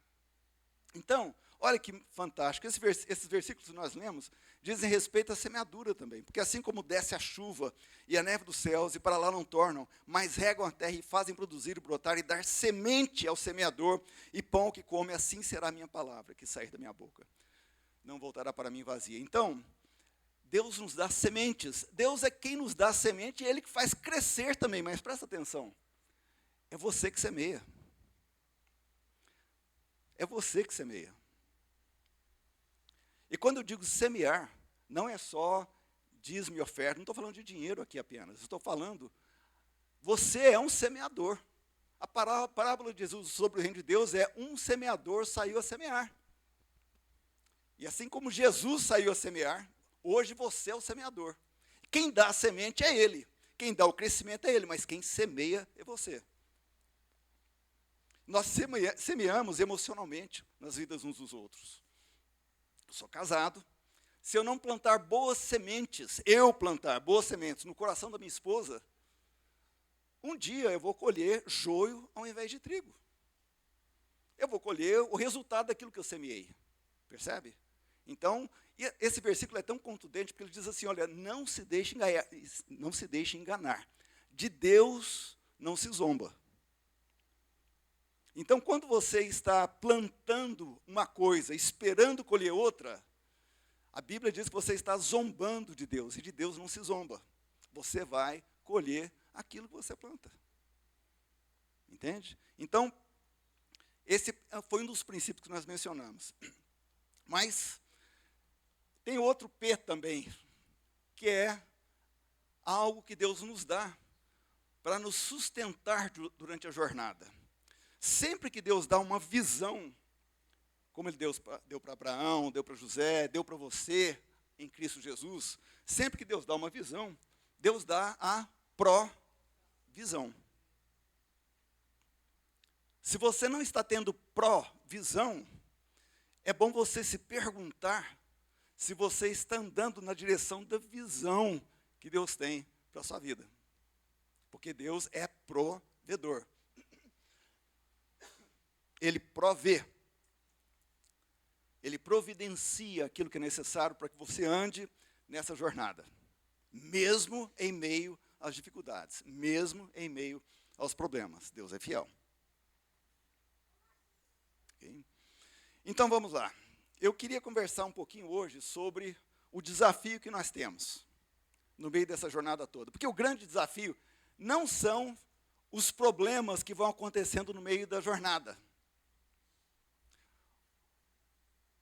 Então, olha que fantástico, esses versículos que nós lemos dizem respeito à semeadura também, porque assim como desce a chuva e a neve dos céus e para lá não tornam, mas regam a terra e fazem produzir e brotar e dar semente ao semeador e pão ao que come, assim será a minha palavra que sair da minha boca. Não voltará para mim vazia. Então, Deus nos dá sementes, Deus é quem nos dá semente e Ele que faz crescer também, mas presta atenção, é você que semeia. É você que semeia. E quando eu digo semear, não é só dízimo e oferta. Não estou falando de dinheiro aqui apenas. Estou falando, você é um semeador. A parábola de Jesus sobre o reino de Deus é um semeador saiu a semear. E assim como Jesus saiu a semear, hoje você é o semeador. Quem dá a semente é Ele. Quem dá o crescimento é Ele, mas quem semeia é você. Nós semeamos emocionalmente nas vidas uns dos outros. Eu sou casado. Se eu não plantar boas sementes, no coração da minha esposa, um dia eu vou colher joio ao invés de trigo. Eu vou colher o resultado daquilo que eu semeei. Percebe? Então, esse versículo é tão contundente, porque ele diz assim, olha, não se deixe enganar. De Deus não se zomba. Então, quando você está plantando uma coisa, esperando colher outra, a Bíblia diz que você está zombando de Deus, e de Deus não se zomba. Você vai colher aquilo que você planta. Entende? Então, esse foi um dos princípios que nós mencionamos. Mas tem outro P também, que é algo que Deus nos dá para nos sustentar durante a jornada. Sempre que Deus dá uma visão, como Ele deu para Abraão, deu para José, deu para você em Cristo Jesus, sempre que Deus dá uma visão, Deus dá a provisão. Se você não está tendo provisão, é bom você se perguntar se você está andando na direção da visão que Deus tem para a sua vida. Porque Deus é provedor. Ele provê. Ele providencia aquilo que é necessário para que você ande nessa jornada. Mesmo em meio às dificuldades. Mesmo em meio aos problemas. Deus é fiel. Okay? Então vamos lá. Eu queria conversar um pouquinho hoje sobre o desafio que nós temos no meio dessa jornada toda. Porque o grande desafio não são os problemas que vão acontecendo no meio da jornada.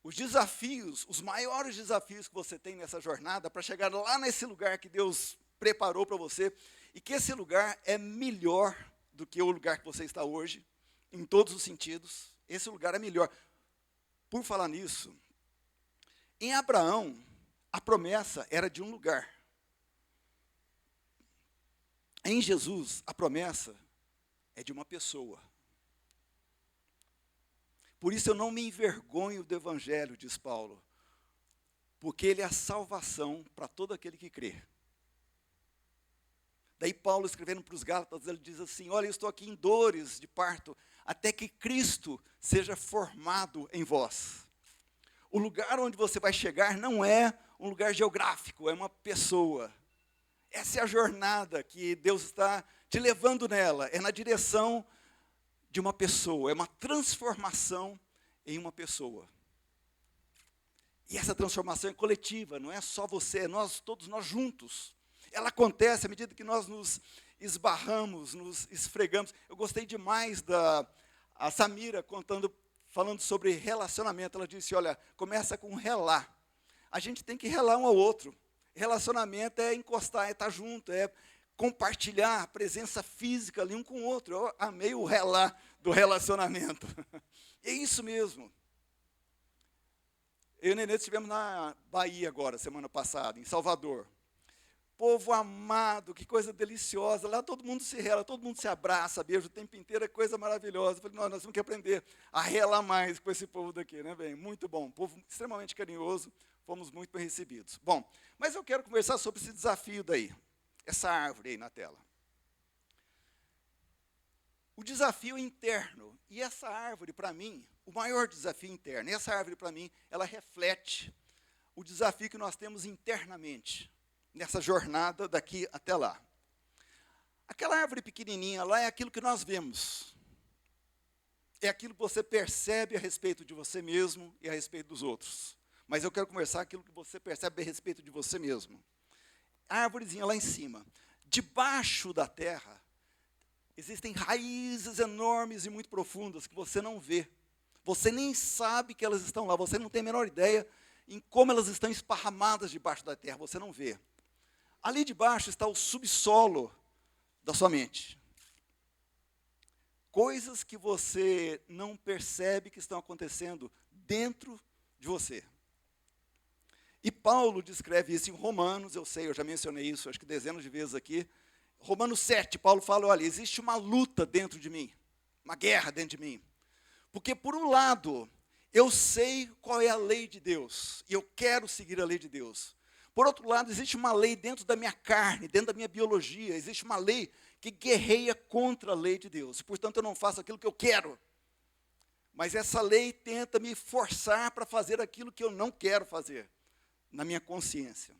Os desafios, os maiores desafios que você tem nessa jornada para chegar lá nesse lugar que Deus preparou para você, e que esse lugar é melhor do que o lugar que você está hoje, em todos os sentidos. Esse lugar é melhor. Por falar nisso, em Abraão, a promessa era de um lugar. Em Jesus, a promessa é de uma pessoa. Por isso eu não me envergonho do Evangelho, diz Paulo, porque ele é a salvação para todo aquele que crê. Daí Paulo, escrevendo para os Gálatas, ele diz assim, olha, eu estou aqui em dores de parto, até que Cristo seja formado em vós. O lugar onde você vai chegar não é um lugar geográfico, é uma pessoa. Essa é a jornada que Deus está te levando nela, é na direção de uma pessoa, é uma transformação em uma pessoa. E essa transformação é coletiva, não é só você, é todos nós juntos. Ela acontece à medida que nós nos esbarramos, nos esfregamos. Eu gostei demais a Samira falando sobre relacionamento. Ela disse, olha, começa com relar. A gente tem que relar um ao outro. Relacionamento é encostar, é estar junto, é compartilhar a presença física ali um com o outro. Eu amei o relar do relacionamento. É isso mesmo. Eu e o Nenê estivemos na Bahia agora, semana passada, em Salvador. Povo amado, que coisa deliciosa. Lá todo mundo se rela, todo mundo se abraça, beija o tempo inteiro, é coisa maravilhosa. Eu falei, nós temos que aprender a relar mais com esse povo daqui, né, bem? Muito bom, povo extremamente carinhoso, fomos muito bem recebidos. Bom, mas eu quero conversar sobre esse desafio daí, essa árvore aí na tela. O desafio interno, e essa árvore para mim, o maior desafio interno, e essa árvore para mim, ela reflete o desafio que nós temos internamente, nessa jornada daqui até lá. Aquela árvore pequenininha lá é aquilo que nós vemos. É aquilo que você percebe a respeito de você mesmo e a respeito dos outros. Mas eu quero conversar aquilo que você percebe a respeito de você mesmo. A árvorezinha lá em cima. Debaixo da terra, existem raízes enormes e muito profundas que você não vê. Você nem sabe que elas estão lá. Você não tem a menor ideia em como elas estão esparramadas debaixo da terra. Você não vê. Ali de baixo está o subsolo da sua mente. Coisas que você não percebe que estão acontecendo dentro de você. E Paulo descreve isso em Romanos, eu sei, eu já mencionei isso, acho que dezenas de vezes aqui. Romanos 7, Paulo fala, olha, existe uma luta dentro de mim, uma guerra dentro de mim. Porque, por um lado, eu sei qual é a lei de Deus, e eu quero seguir a lei de Deus. Por outro lado, existe uma lei dentro da minha carne, dentro da minha biologia, existe uma lei que guerreia contra a lei de Deus. Portanto, eu não faço aquilo que eu quero. Mas essa lei tenta me forçar para fazer aquilo que eu não quero fazer, na minha consciência.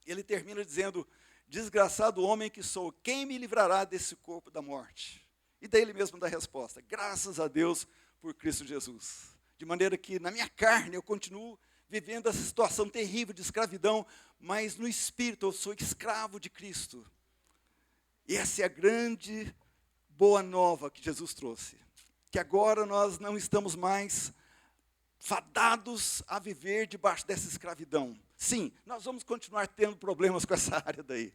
Ele termina dizendo, desgraçado homem que sou, quem me livrará desse corpo da morte? E daí ele mesmo dá a resposta, graças a Deus por Cristo Jesus. De maneira que na minha carne eu continuo vivendo essa situação terrível de escravidão, mas no espírito eu sou escravo de Cristo. E essa é a grande boa nova que Jesus trouxe. Que agora nós não estamos mais fadados a viver debaixo dessa escravidão. Sim, nós vamos continuar tendo problemas com essa área daí.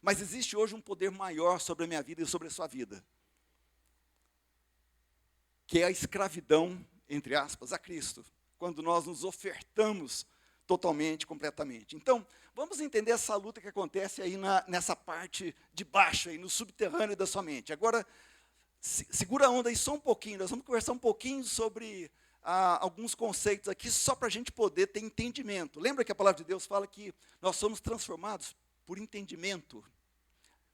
Mas existe hoje um poder maior sobre a minha vida e sobre a sua vida. Que é a escravidão, entre aspas, a Cristo. Quando nós nos ofertamos totalmente, completamente. Então, vamos entender essa luta que acontece aí nessa parte de baixo, aí no subterrâneo da sua mente. Agora, segura a onda aí só um pouquinho, nós vamos conversar um pouquinho sobre alguns conceitos aqui, só para a gente poder ter entendimento. Lembra que a palavra de Deus fala que nós somos transformados por entendimento?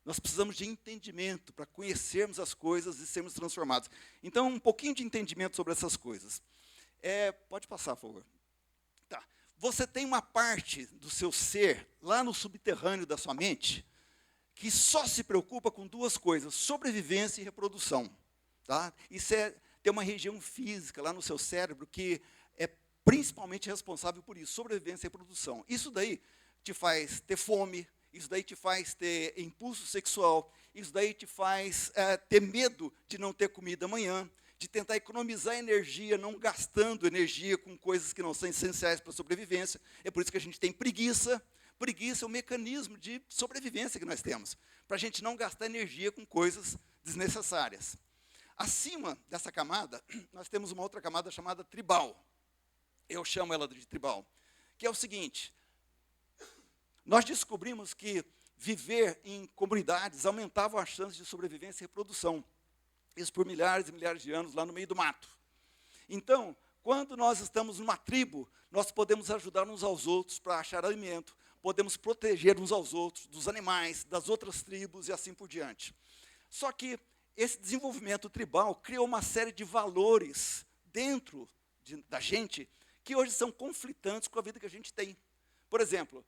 Nós precisamos de entendimento para conhecermos as coisas e sermos transformados. Então, um pouquinho de entendimento sobre essas coisas. Pode passar, por favor. Tá. Você tem uma parte do seu ser, lá no subterrâneo da sua mente, que só se preocupa com duas coisas, sobrevivência e reprodução. Tá? Isso tem uma região física lá no seu cérebro que é principalmente responsável por isso, sobrevivência e reprodução. Isso daí te faz ter fome, isso daí te faz ter impulso sexual, isso daí te faz ter medo de não ter comida amanhã, de tentar economizar energia, não gastando energia com coisas que não são essenciais para a sobrevivência. É por isso que a gente tem preguiça. Preguiça é um mecanismo de sobrevivência que nós temos, para a gente não gastar energia com coisas desnecessárias. Acima dessa camada, nós temos uma outra camada chamada tribal. Eu chamo ela de tribal, que é o seguinte, nós descobrimos que viver em comunidades aumentava a chance de sobrevivência e reprodução. Isso por milhares e milhares de anos lá no meio do mato. Então, quando nós estamos numa tribo, nós podemos ajudar uns aos outros para achar alimento, podemos proteger uns aos outros dos animais, das outras tribos e assim por diante. Só que esse desenvolvimento tribal criou uma série de valores dentro da gente que hoje são conflitantes com a vida que a gente tem. Por exemplo,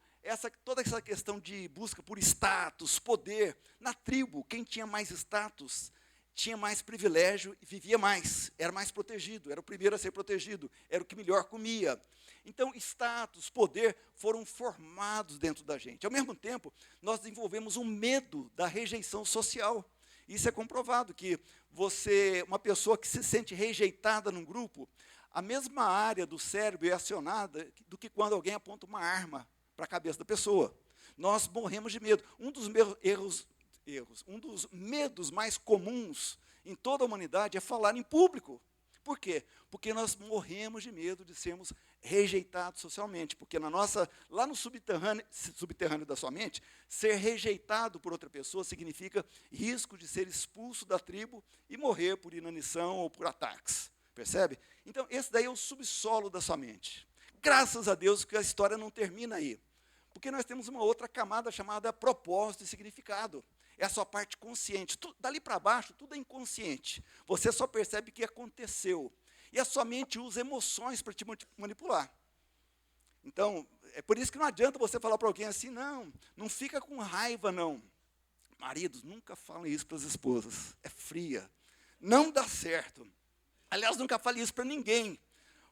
toda essa questão de busca por status, poder, na tribo, quem tinha mais status tinha mais privilégio e vivia mais, era mais protegido, era o primeiro a ser protegido, era o que melhor comia. Então, status, poder foram formados dentro da gente. Ao mesmo tempo, nós desenvolvemos um medo da rejeição social. Isso é comprovado, que uma pessoa que se sente rejeitada num grupo, a mesma área do cérebro é acionada do que quando alguém aponta uma arma para a cabeça da pessoa. Nós morremos de medo. Um dos medos mais comuns em toda a humanidade é falar em público. Por quê? Porque nós morremos de medo de sermos rejeitados socialmente. Porque lá no subterrâneo da sua mente, ser rejeitado por outra pessoa significa risco de ser expulso da tribo e morrer por inanição ou por ataques. Percebe? Então, esse daí é o subsolo da sua mente. Graças a Deus que a história não termina aí. Porque nós temos uma outra camada chamada propósito e significado. É a sua parte consciente. Dali para baixo, tudo é inconsciente. Você só percebe o que aconteceu. E a sua mente usa emoções para te manipular. Então, é por isso que não adianta você falar para alguém assim, não fica com raiva, não. Maridos, nunca falem isso para as esposas. É fria. Não dá certo. Aliás, nunca fale isso para ninguém.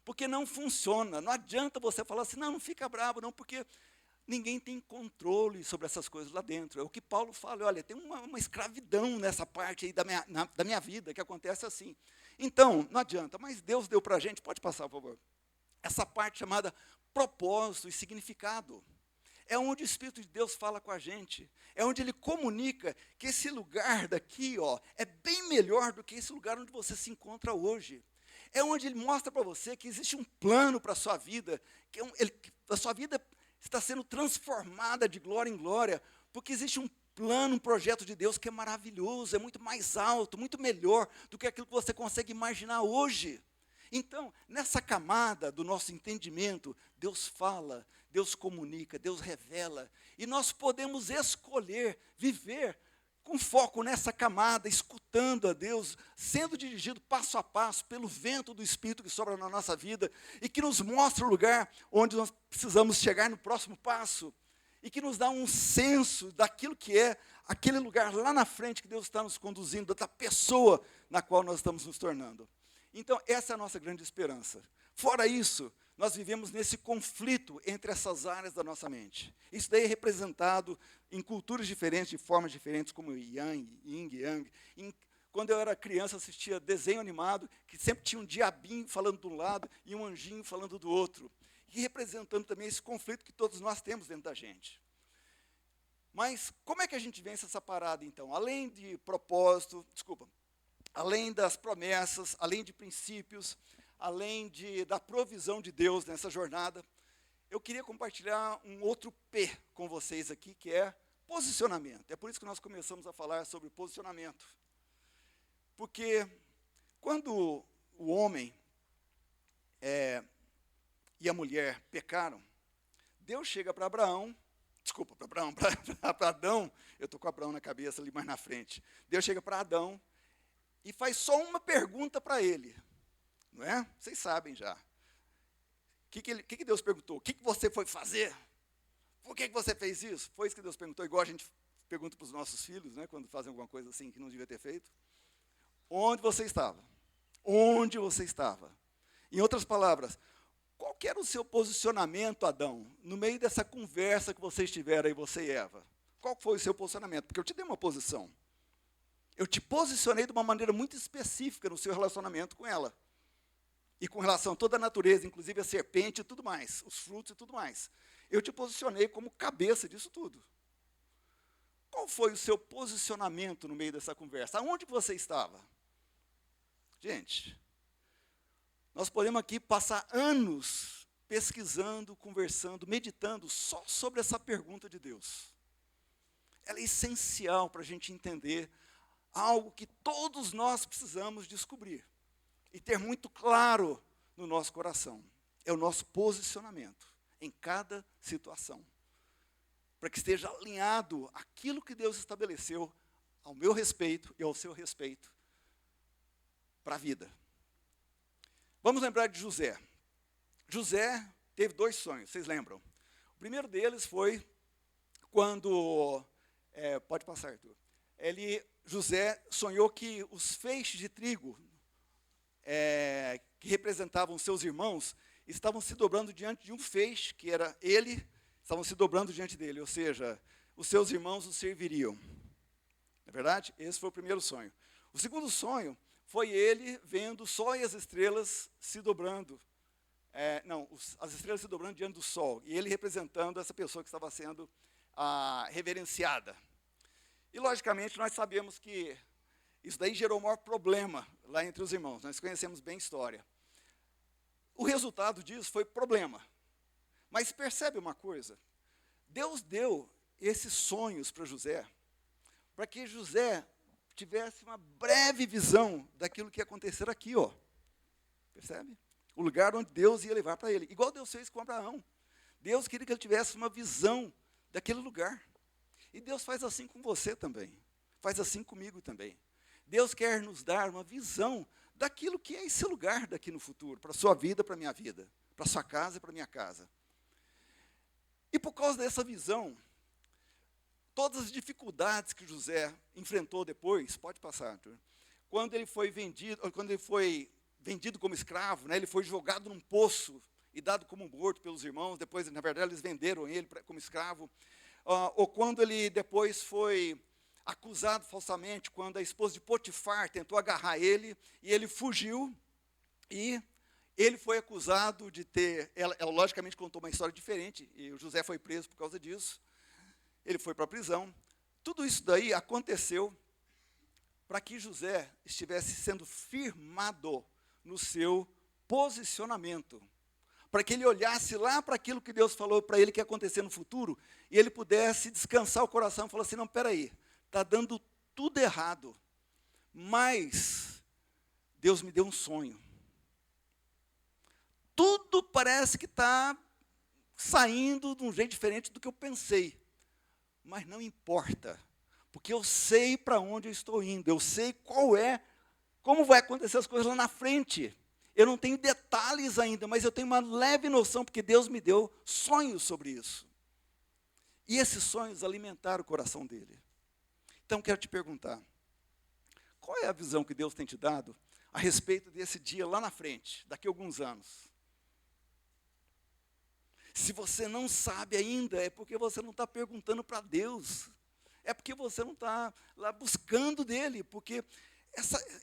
Porque não funciona. Não adianta você falar assim, não fica bravo, não, porque ninguém tem controle sobre essas coisas lá dentro. É o que Paulo fala, olha, tem uma escravidão nessa parte aí da minha vida, que acontece assim. Então, não adianta, mas Deus deu para a gente, pode passar, por favor, essa parte chamada propósito e significado. é onde o Espírito de Deus fala com a gente, é onde ele comunica que esse lugar daqui, ó, é bem melhor do que esse lugar onde você se encontra hoje. É onde ele mostra para você que existe um plano para a sua vida, que a sua vida está sendo transformada de glória em glória, porque existe um plano, um projeto de Deus que é maravilhoso, é muito mais alto, muito melhor do que aquilo que você consegue imaginar hoje. Então, nessa camada do nosso entendimento, Deus fala, Deus comunica, Deus revela, e nós podemos escolher viver com foco nessa camada, escutando a Deus, sendo dirigido passo a passo pelo vento do Espírito que sobra na nossa vida e que nos mostra o lugar onde nós precisamos chegar no próximo passo e que nos dá um senso daquilo que é aquele lugar lá na frente que Deus está nos conduzindo, da pessoa na qual nós estamos nos tornando. Então, essa é a nossa grande esperança. Fora isso, nós vivemos nesse conflito entre essas áreas da nossa mente. Isso daí é representado em culturas diferentes, de formas diferentes, como Yang, Yin, Yang. Quando eu era criança, assistia desenho animado, que sempre tinha um diabinho falando de um lado e um anjinho falando do outro. E representando também esse conflito que todos nós temos dentro da gente. Mas como é que a gente vence essa parada, então? Além de propósito, além das promessas, além de princípios, além da provisão de Deus nessa jornada, eu queria compartilhar um outro P com vocês aqui, que é posicionamento. É por isso que nós começamos a falar sobre posicionamento. Porque quando o homem e a mulher pecaram, Deus chega para Adão, eu estou com Abraão na cabeça ali mais na frente. Deus chega para Adão e faz só uma pergunta para ele. Não é? Vocês sabem já. O que Deus perguntou? O que você foi fazer? Por que você fez isso? Foi isso que Deus perguntou, igual a gente pergunta para os nossos filhos, né, quando fazem alguma coisa assim que não devia ter feito. Onde você estava? Onde você estava? Em outras palavras, qual que era o seu posicionamento, Adão, no meio dessa conversa que vocês tiveram aí, você e Eva? Qual foi o seu posicionamento? Porque eu te dei uma posição. Eu te posicionei de uma maneira muito específica no seu relacionamento com ela. E com relação a toda a natureza, inclusive a serpente e tudo mais, os frutos e tudo mais. Eu te posicionei como cabeça disso tudo. Qual foi o seu posicionamento no meio dessa conversa? Aonde você estava? Gente, nós podemos aqui passar anos pesquisando, conversando, meditando só sobre essa pergunta de Deus. Ela é essencial para a gente entender algo que todos nós precisamos descobrir e ter muito claro no nosso coração. É o nosso posicionamento em cada situação, para que esteja alinhado aquilo que Deus estabeleceu ao meu respeito e ao seu respeito para a vida. Vamos lembrar de José. José teve 2 sonhos, vocês lembram? O primeiro deles foi quando... pode passar, Arthur. José sonhou que os feixes de trigo que representavam seus irmãos estavam se dobrando diante de um feixe, que era ele, estavam se dobrando diante dele, ou seja, os seus irmãos o serviriam. Não é verdade? Esse foi o primeiro sonho. O segundo sonho foi ele vendo o sol e as estrelas se dobrando. As estrelas se dobrando diante do sol, e ele representando essa pessoa que estava sendo reverenciada. E, logicamente, nós sabemos que isso daí gerou o maior problema lá entre os irmãos. Nós conhecemos bem a história. O resultado disso foi problema. Mas percebe uma coisa? Deus deu esses sonhos para José, para que José tivesse uma breve visão daquilo que ia acontecer aqui, ó. Percebe? O lugar onde Deus ia levar para ele. Igual Deus fez com Abraão. Deus queria que ele tivesse uma visão daquele lugar. E Deus faz assim com você também. Faz assim comigo também. Deus quer nos dar uma visão daquilo que é esse lugar daqui no futuro, para a sua vida, para a minha vida, para a sua casa e para a minha casa. E por causa dessa visão, todas as dificuldades que José enfrentou depois, pode passar, Arthur, quando ele foi vendido como escravo, né, ele foi jogado num poço e dado como morto pelos irmãos, depois, na verdade, eles venderam ele como escravo, ou quando ele depois foi acusado falsamente, quando a esposa de Potifar tentou agarrar ele, e ele fugiu, e Ele foi acusado de ter, ela logicamente contou uma história diferente, e o José foi preso por causa disso. Ele foi para a prisão. Tudo isso daí aconteceu para que José estivesse sendo firmado no seu posicionamento, para que ele olhasse lá para aquilo que Deus falou para ele que ia acontecer no futuro, e ele pudesse descansar o coração e falar assim, não, peraí, está dando tudo errado, mas Deus me deu um sonho. Tudo parece que está saindo de um jeito diferente do que eu pensei, mas não importa, porque eu sei para onde eu estou indo, eu sei como vai acontecer as coisas lá na frente. Eu não tenho detalhes ainda, mas eu tenho uma leve noção, porque Deus me deu sonhos sobre isso. E esses sonhos alimentaram o coração dele. Então, quero te perguntar, qual é a visão que Deus tem te dado a respeito desse dia lá na frente, daqui a alguns anos? Se você não sabe ainda, é porque você não está perguntando para Deus. É porque você não está lá buscando dele, porque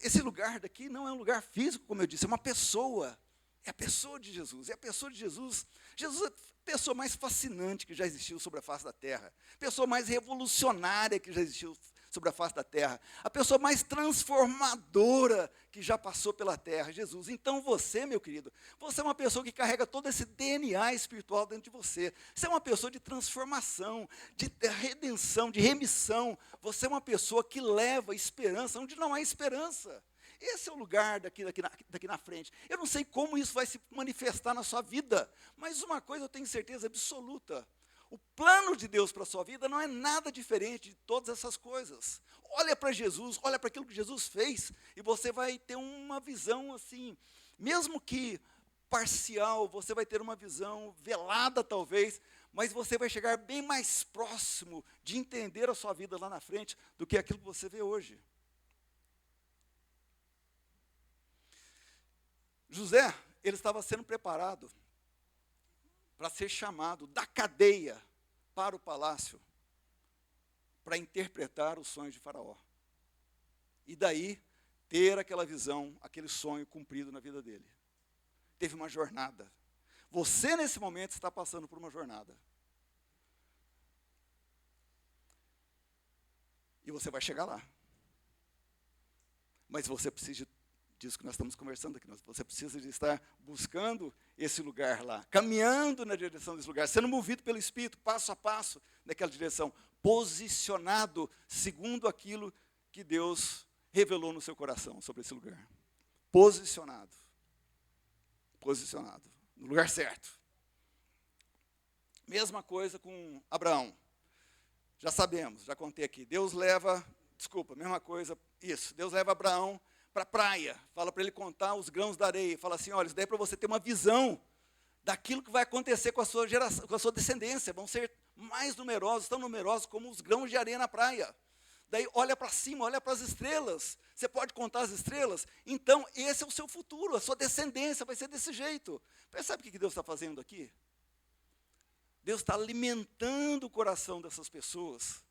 esse lugar daqui não é um lugar físico, como eu disse, é uma pessoa. É a pessoa de Jesus. É a pessoa de Jesus. Jesus é a pessoa mais fascinante que já existiu sobre a face da terra. A pessoa mais revolucionária que já existiu sobre a face da terra. A pessoa mais transformadora que já passou pela terra, Jesus. Então você, meu querido, você é uma pessoa que carrega todo esse DNA espiritual dentro de você. Você é uma pessoa de transformação, de redenção, de remissão. Você é uma pessoa que leva esperança onde não há esperança. Esse é o lugar daqui na frente. Eu não sei como isso vai se manifestar na sua vida, mas uma coisa eu tenho certeza absoluta. O plano de Deus para a sua vida não é nada diferente de todas essas coisas. Olha para Jesus, olha para aquilo que Jesus fez, e você vai ter uma visão assim, mesmo que parcial, você vai ter uma visão velada talvez, mas você vai chegar bem mais próximo de entender a sua vida lá na frente do que aquilo que você vê hoje. José, ele estava sendo preparado para ser chamado da cadeia para o palácio, para interpretar os sonhos de Faraó. E daí, ter aquela visão, aquele sonho cumprido na vida dele. Teve uma jornada. Você, nesse momento, está passando por uma jornada. E você vai chegar lá. Mas você precisa disso que nós estamos conversando aqui. Você precisa de estar buscando esse lugar lá, caminhando na direção desse lugar, sendo movido pelo Espírito, passo a passo, naquela direção, posicionado segundo aquilo que Deus revelou no seu coração sobre esse lugar. Posicionado. Posicionado. No lugar certo. Mesma coisa com Abraão. Já sabemos, já contei aqui. Deus leva Abraão para a praia, fala para ele contar os grãos da areia, fala assim, olha, isso daí é para você ter uma visão daquilo que vai acontecer com a sua geração, com a sua descendência, vão ser mais numerosos, tão numerosos como os grãos de areia na praia. Daí olha para cima, olha para as estrelas, você pode contar as estrelas? Então esse é o seu futuro, a sua descendência vai ser desse jeito. Percebe o que Deus está fazendo aqui? Deus está alimentando o coração dessas pessoas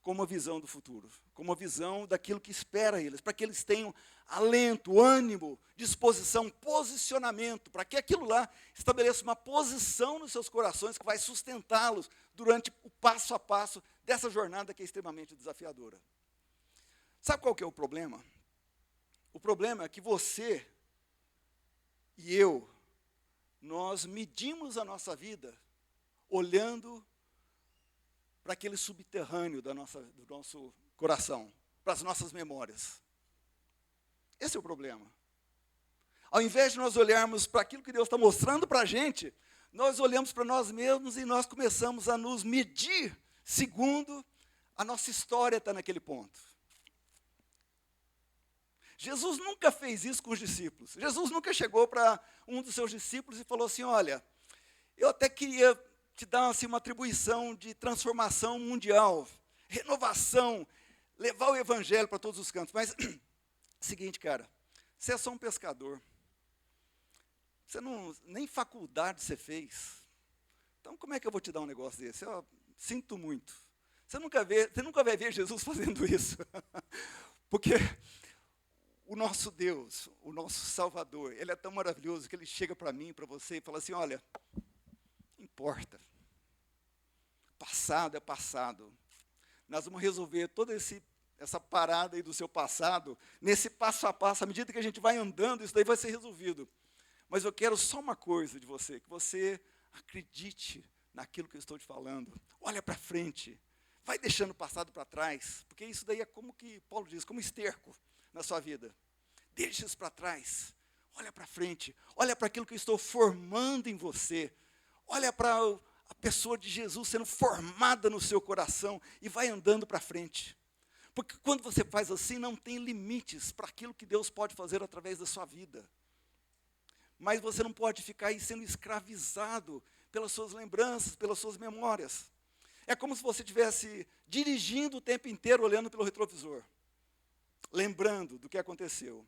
com uma visão do futuro, com uma visão daquilo que espera eles, para que eles tenham alento, ânimo, disposição, posicionamento, para que aquilo lá estabeleça uma posição nos seus corações que vai sustentá-los durante o passo a passo dessa jornada que é extremamente desafiadora. Sabe qual que é o problema? O problema é que você e eu, nós medimos a nossa vida olhando para aquele subterrâneo do nosso coração, para as nossas memórias. Esse é o problema. Ao invés de nós olharmos para aquilo que Deus está mostrando para a gente, nós olhamos para nós mesmos e nós começamos a nos medir segundo a nossa história está naquele ponto. Jesus nunca fez isso com os discípulos. Jesus nunca chegou para um dos seus discípulos e falou assim, olha, eu até queria te dar assim, uma atribuição de transformação mundial, renovação, levar o evangelho para todos os cantos. Mas, seguinte, cara, você é só um pescador. Você nem faculdade você fez. Então, como é que eu vou te dar um negócio desse? Eu sinto muito. Você nunca vai ver Jesus fazendo isso. Porque O nosso Deus, o nosso Salvador, Ele é tão maravilhoso que Ele chega para mim, para você, e fala assim, olha, importa. Passado é passado. Nós vamos resolver toda essa parada aí do seu passado, nesse passo a passo, à medida que a gente vai andando, isso daí vai ser resolvido. Mas eu quero só uma coisa de você, que você acredite naquilo que eu estou te falando. Olha para frente, vai deixando o passado para trás, porque isso daí é como que Paulo diz, como esterco na sua vida. Deixa isso para trás, olha para frente, olha para aquilo que eu estou formando em você, olha para a pessoa de Jesus sendo formada no seu coração e vai andando para frente. Porque quando você faz assim, não tem limites para aquilo que Deus pode fazer através da sua vida. Mas você não pode ficar aí sendo escravizado pelas suas lembranças, pelas suas memórias. É como se você estivesse dirigindo o tempo inteiro olhando pelo retrovisor, lembrando do que aconteceu.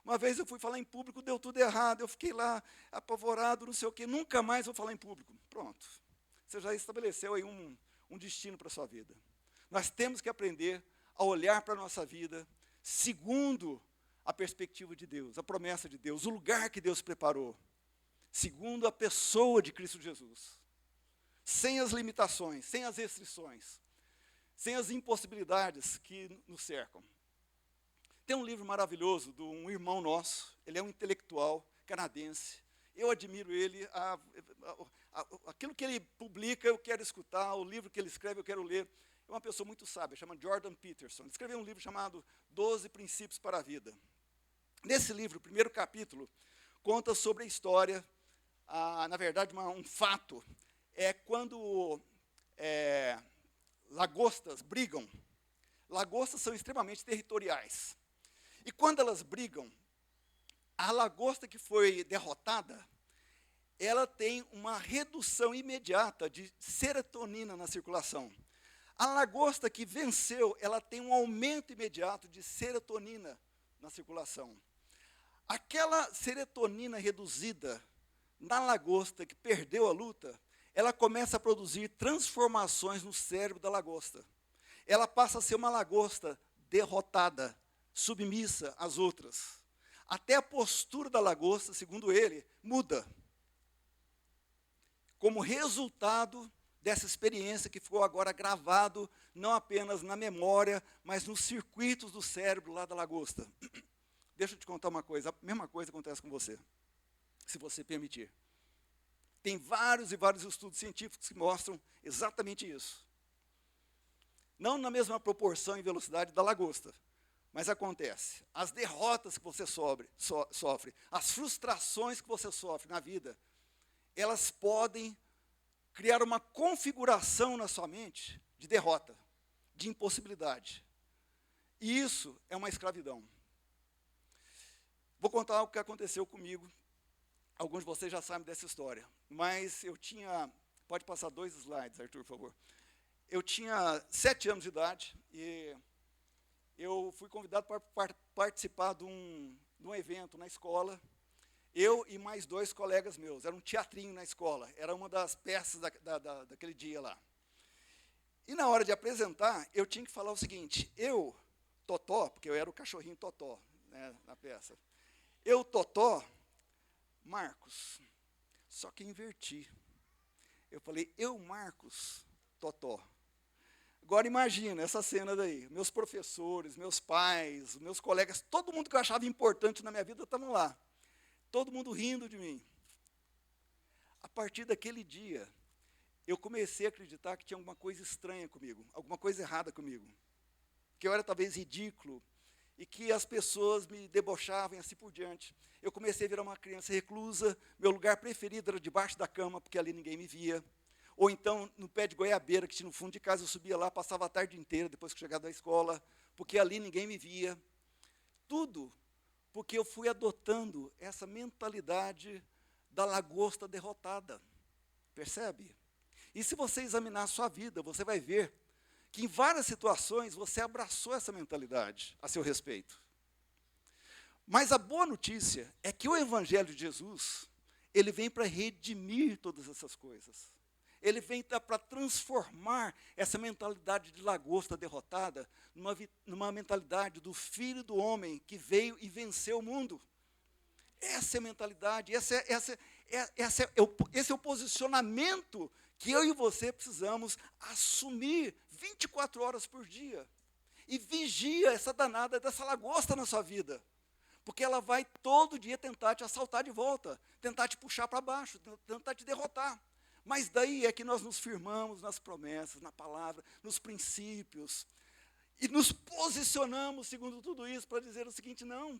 Uma vez eu fui falar em público, deu tudo errado, eu fiquei lá apavorado, não sei o quê, nunca mais vou falar em público. Pronto, você já estabeleceu aí um destino para a sua vida. Nós temos que aprender a olhar para a nossa vida segundo a perspectiva de Deus, a promessa de Deus, o lugar que Deus preparou, segundo a pessoa de Cristo Jesus, sem as limitações, sem as restrições, sem as impossibilidades que nos cercam. Tem um livro maravilhoso de um irmão nosso, ele é um intelectual canadense, eu admiro ele, aquilo que ele publica eu quero escutar, o livro que ele escreve eu quero ler. É uma pessoa muito sábia, chama Jordan Peterson. Ele escreveu um livro chamado 12 Princípios para a Vida. Nesse livro, o primeiro capítulo, conta sobre a história, na verdade, um fato, é quando lagostas brigam. Lagostas são extremamente territoriais. E quando elas brigam, a lagosta que foi derrotada, ela tem uma redução imediata de serotonina na circulação. A lagosta que venceu, ela tem um aumento imediato de serotonina na circulação. Aquela serotonina reduzida na lagosta que perdeu a luta, ela começa a produzir transformações no cérebro da lagosta. Ela passa a ser uma lagosta derrotada, submissa às outras. Até a postura da lagosta, segundo ele, muda. Como resultado dessa experiência que ficou agora gravado, não apenas na memória, mas nos circuitos do cérebro lá da lagosta. Deixa eu te contar uma coisa, a mesma coisa acontece com você, se você permitir. Tem vários e vários estudos científicos que mostram exatamente isso. Não na mesma proporção e velocidade da lagosta, mas acontece. As derrotas que você sofre, as frustrações que você sofre na vida, elas podem criar uma configuração na sua mente de derrota, de impossibilidade. E isso é uma escravidão. Vou contar o que aconteceu comigo. Alguns de vocês já sabem dessa história. Mas eu tinha... Pode passar 2 slides, Arthur, por favor. Eu tinha 7 anos de idade e eu fui convidado para participar de um evento na escola. Eu e mais 2 colegas meus, era um teatrinho na escola, era uma das peças daquele dia lá. E na hora de apresentar, eu tinha que falar o seguinte, eu, Totó, porque eu era o cachorrinho Totó, né, na peça, eu, Totó, Marcos, só que inverti. Eu falei, eu, Marcos, Totó. Agora imagina essa cena daí, meus professores, meus pais, meus colegas, todo mundo que eu achava importante na minha vida estavam lá. Todo mundo rindo de mim. A partir daquele dia, eu comecei a acreditar que tinha alguma coisa estranha comigo, alguma coisa errada comigo. Que eu era talvez ridículo e que as pessoas me debochavam e assim por diante. Eu comecei a virar uma criança reclusa, meu lugar preferido era debaixo da cama, porque ali ninguém me via. Ou então, no pé de goiabeira, que tinha no fundo de casa, eu subia lá, passava a tarde inteira, depois que chegava da escola, porque ali ninguém me via. Tudo porque eu fui adotando essa mentalidade da lagosta derrotada. Percebe? E se você examinar a sua vida, você vai ver que em várias situações você abraçou essa mentalidade a seu respeito. Mas a boa notícia é que o Evangelho de Jesus, ele vem para redimir todas essas coisas. Ele vem para transformar essa mentalidade de lagosta derrotada numa mentalidade do Filho do Homem que veio e venceu o mundo. Essa é a mentalidade, esse é o posicionamento que eu e você precisamos assumir 24 horas por dia. E vigia essa danada dessa lagosta na sua vida. Porque ela vai todo dia tentar te assaltar de volta, tentar te puxar para baixo, tentar te derrotar. Mas daí é que nós nos firmamos nas promessas, na palavra, nos princípios. E nos posicionamos, segundo tudo isso, para dizer o seguinte: não.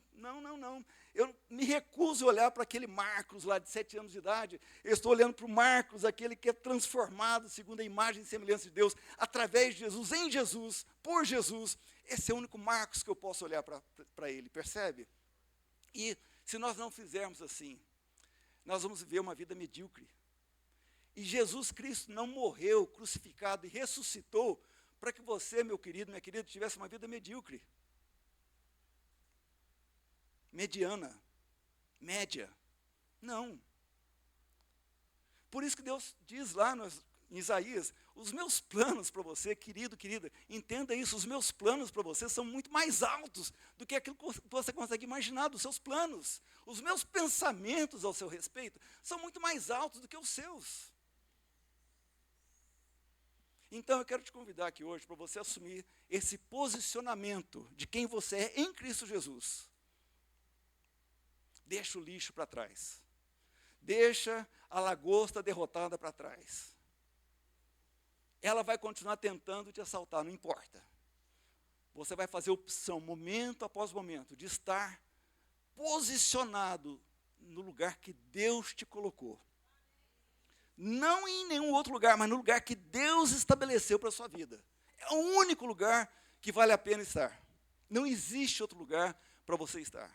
Eu me recuso a olhar para aquele Marcos lá de 7 anos de idade. Eu estou olhando para o Marcos, aquele que é transformado segundo a imagem e semelhança de Deus, através de Jesus, em Jesus, por Jesus. Esse é o único Marcos que eu posso olhar para ele, percebe? E se nós não fizermos assim, nós vamos viver uma vida medíocre. E Jesus Cristo não morreu, crucificado e ressuscitou para que você, meu querido, minha querida, tivesse uma vida medíocre. Mediana. Média. Não. Por isso que Deus diz lá em Isaías: os meus planos para você, querido, querida, entenda isso, os meus planos para você são muito mais altos do que aquilo que você consegue imaginar dos seus planos. Os meus pensamentos ao seu respeito são muito mais altos do que os seus. Então eu quero te convidar aqui hoje para você assumir esse posicionamento de quem você é em Cristo Jesus. Deixa o lixo para trás. Deixa a lagosta derrotada para trás. Ela vai continuar tentando te assaltar, não importa. Você vai fazer opção, momento após momento, de estar posicionado no lugar que Deus te colocou. Não em nenhum outro lugar, mas no lugar que Deus estabeleceu para a sua vida. É o único lugar que vale a pena estar. Não existe outro lugar para você estar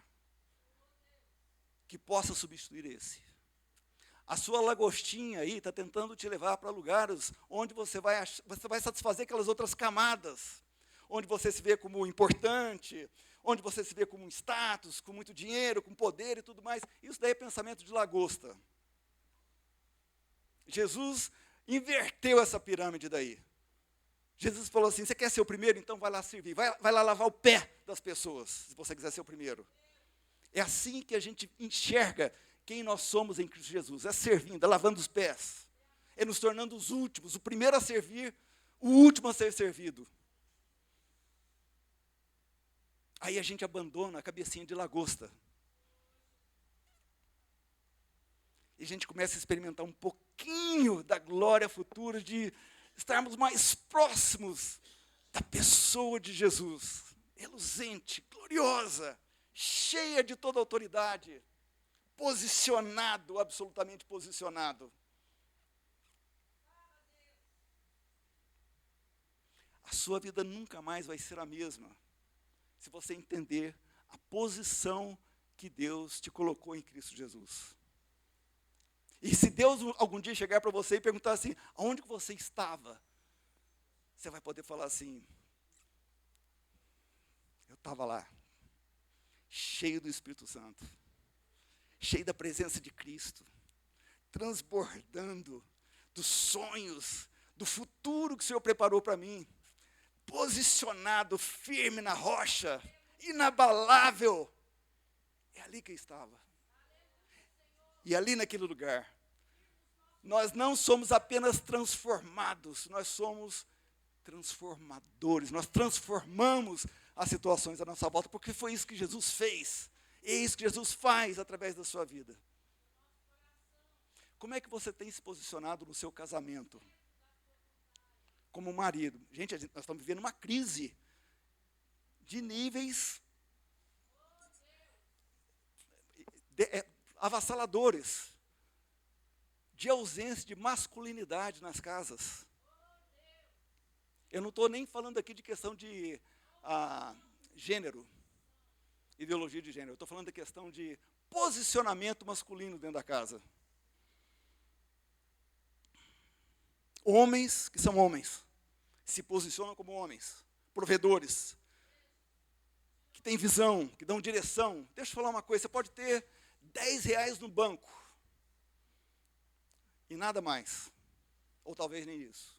que possa substituir esse. A sua lagostinha aí está tentando te levar para lugares onde você vai satisfazer aquelas outras camadas, onde você se vê como importante, onde você se vê como um status, com muito dinheiro, com poder e tudo mais. Isso daí é pensamento de lagosta. Jesus inverteu essa pirâmide daí. Jesus falou assim: você quer ser o primeiro? Então vai lá servir, vai lá lavar o pé das pessoas, se você quiser ser o primeiro. É assim que a gente enxerga quem nós somos em Cristo Jesus, é servindo, é lavando os pés, é nos tornando os últimos, o primeiro a servir, o último a ser servido. Aí a gente abandona a cabecinha de lagosta. E a gente começa a experimentar um pouquinho da glória futura de estarmos mais próximos da pessoa de Jesus, reluzente, gloriosa, cheia de toda autoridade, posicionado, absolutamente posicionado. A sua vida nunca mais vai ser a mesma se você entender a posição que Deus te colocou em Cristo Jesus. E se Deus algum dia chegar para você e perguntar assim: aonde que você estava? Você vai poder falar assim: eu estava lá, cheio do Espírito Santo, cheio da presença de Cristo, transbordando dos sonhos, do futuro que o Senhor preparou para mim, posicionado firme na rocha, inabalável. É ali que eu estava. E ali naquele lugar, nós não somos apenas transformados, nós somos transformadores, nós transformamos as situações à nossa volta, porque foi isso que Jesus fez, é isso que Jesus faz através da sua vida. Como é que você tem se posicionado no seu casamento? Como marido. Gente, nós estamos vivendo uma crise de níveis avassaladores, de ausência de masculinidade nas casas. Eu não estou nem falando aqui de questão de gênero, ideologia de gênero. Eu estou falando da questão de posicionamento masculino dentro da casa. Homens que são homens, se posicionam como homens, provedores, que têm visão, que dão direção. Deixa eu falar uma coisa: você pode ter R$10 no banco e nada mais, ou talvez nem isso.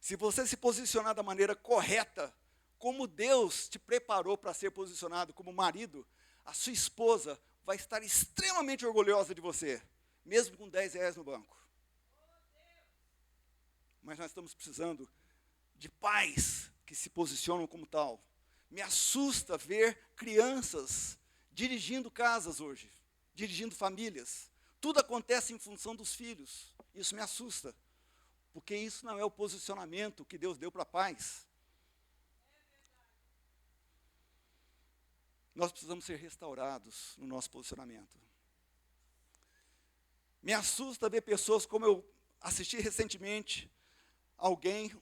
Se você se posicionar da maneira correta, como Deus te preparou para ser posicionado como marido, a sua esposa vai estar extremamente orgulhosa de você, mesmo com 10 reais no banco. Mas nós estamos precisando de pais que se posicionam como tal. Me assusta ver crianças dirigindo casas hoje, dirigindo famílias. Tudo acontece em função dos filhos. Isso me assusta, porque isso não é o posicionamento que Deus deu para pais. Nós precisamos ser restaurados no nosso posicionamento. Me assusta ver pessoas, como eu assisti recentemente, alguém,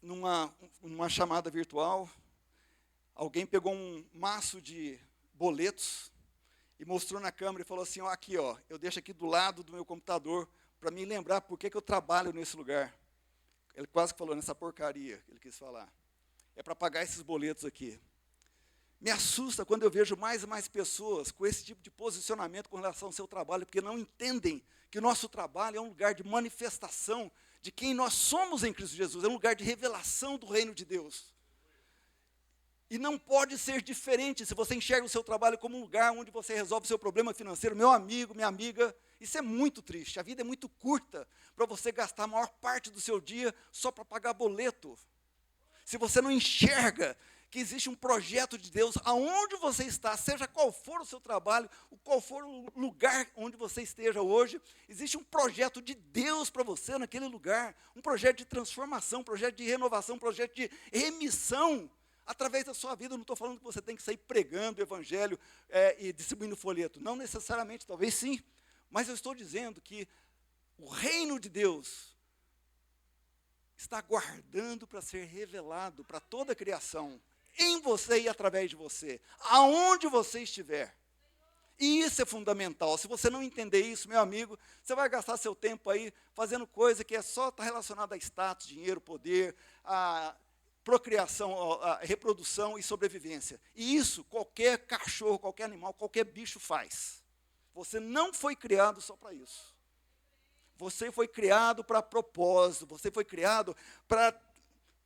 numa chamada virtual, alguém pegou um maço de boletos e mostrou na câmera e falou assim, ó, aqui, ó, eu deixo aqui do lado do meu computador para me lembrar por que eu trabalho nesse lugar. Ele quase que falou nessa porcaria que ele quis falar. É para pagar esses boletos aqui. Me assusta quando eu vejo mais e mais pessoas com esse tipo de posicionamento com relação ao seu trabalho, porque não entendem que o nosso trabalho é um lugar de manifestação de quem nós somos em Cristo Jesus, é um lugar de revelação do reino de Deus. E não pode ser diferente se você enxerga o seu trabalho como um lugar onde você resolve o seu problema financeiro. Meu amigo, minha amiga, isso é muito triste. A vida é muito curta para você gastar a maior parte do seu dia só para pagar boleto. Se você não enxerga que existe um projeto de Deus aonde você está, seja qual for o seu trabalho, qual for o lugar onde você esteja hoje, existe um projeto de Deus para você naquele lugar, um projeto de transformação, um projeto de renovação, um projeto de remissão através da sua vida. Eu não estou falando que você tem que sair pregando o evangelho e distribuindo folheto, não necessariamente, talvez sim, mas eu estou dizendo que o reino de Deus está aguardando para ser revelado para toda a criação, em você e através de você, aonde você estiver. E isso é fundamental. Se você não entender isso, meu amigo, você vai gastar seu tempo aí fazendo coisa que é só está relacionada a status, dinheiro, poder, a procriação, a reprodução e sobrevivência. E isso qualquer cachorro, qualquer animal, qualquer bicho faz. Você não foi criado só para isso. Você foi criado para propósito, você foi criado para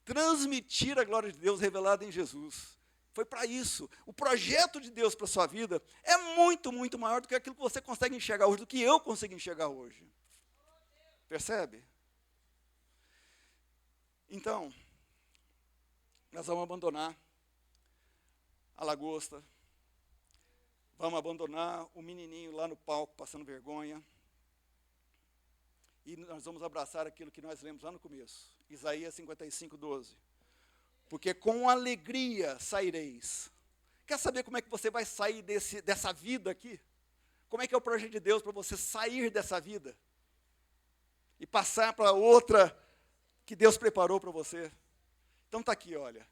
transmitir a glória de Deus revelada em Jesus. Foi para isso. O projeto de Deus para a sua vida é muito, muito maior do que aquilo que você consegue enxergar hoje, do que eu consigo enxergar hoje. Percebe? Então, nós vamos abandonar a lagosta, vamos abandonar o menininho lá no palco passando vergonha, e nós vamos abraçar aquilo que nós lemos lá no começo, Isaías 55:12. Porque com alegria saireis. Quer saber como é que você vai sair dessa vida aqui? Como é que é o projeto de Deus para você sair dessa vida e passar para outra que Deus preparou para você? Então está aqui, olha.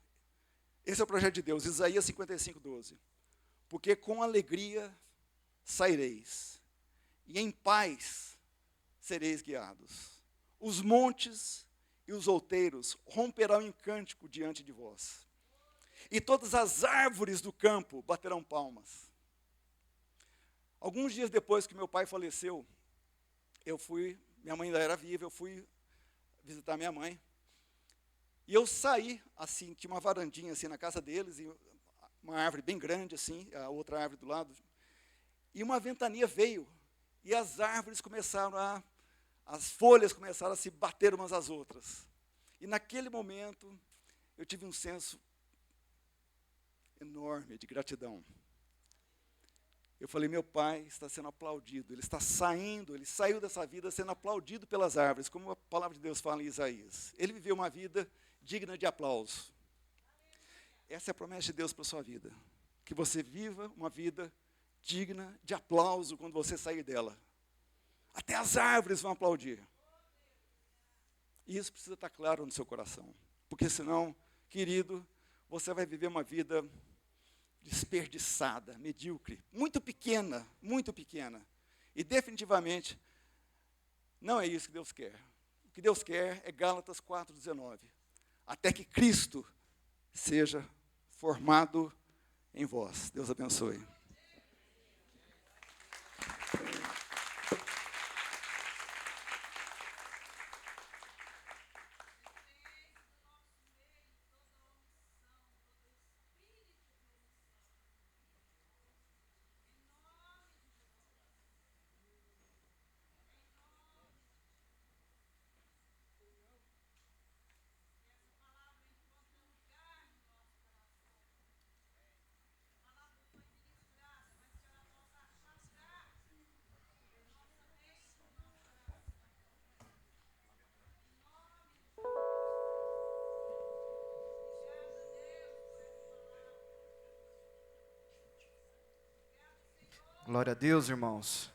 Esse é o projeto de Deus, Isaías 55:12. Porque com alegria saireis, e em paz sereis guiados. Os montes e os outeiros romperão em cântico diante de vós, e todas as árvores do campo baterão palmas. Alguns dias depois que meu pai faleceu, minha mãe ainda era viva, eu fui visitar minha mãe, e eu saí, assim, tinha uma varandinha assim na casa deles, e uma árvore bem grande assim, a outra árvore do lado, e uma ventania veio, e as árvores as folhas começaram a se bater umas às outras. E naquele momento, eu tive um senso enorme de gratidão. Eu falei, meu pai está sendo aplaudido, ele saiu dessa vida sendo aplaudido pelas árvores, como a palavra de Deus fala em Isaías. Ele viveu uma vida digna de aplauso. Essa é a promessa de Deus para a sua vida, que você viva uma vida digna de aplauso quando você sair dela. Até as árvores vão aplaudir. E isso precisa estar claro no seu coração. Porque senão, querido, você vai viver uma vida desperdiçada, medíocre, muito pequena. E definitivamente, não é isso que Deus quer. O que Deus quer é Gálatas 4:19. Até que Cristo seja formado em vós. Deus abençoe. Glória a Deus, irmãos.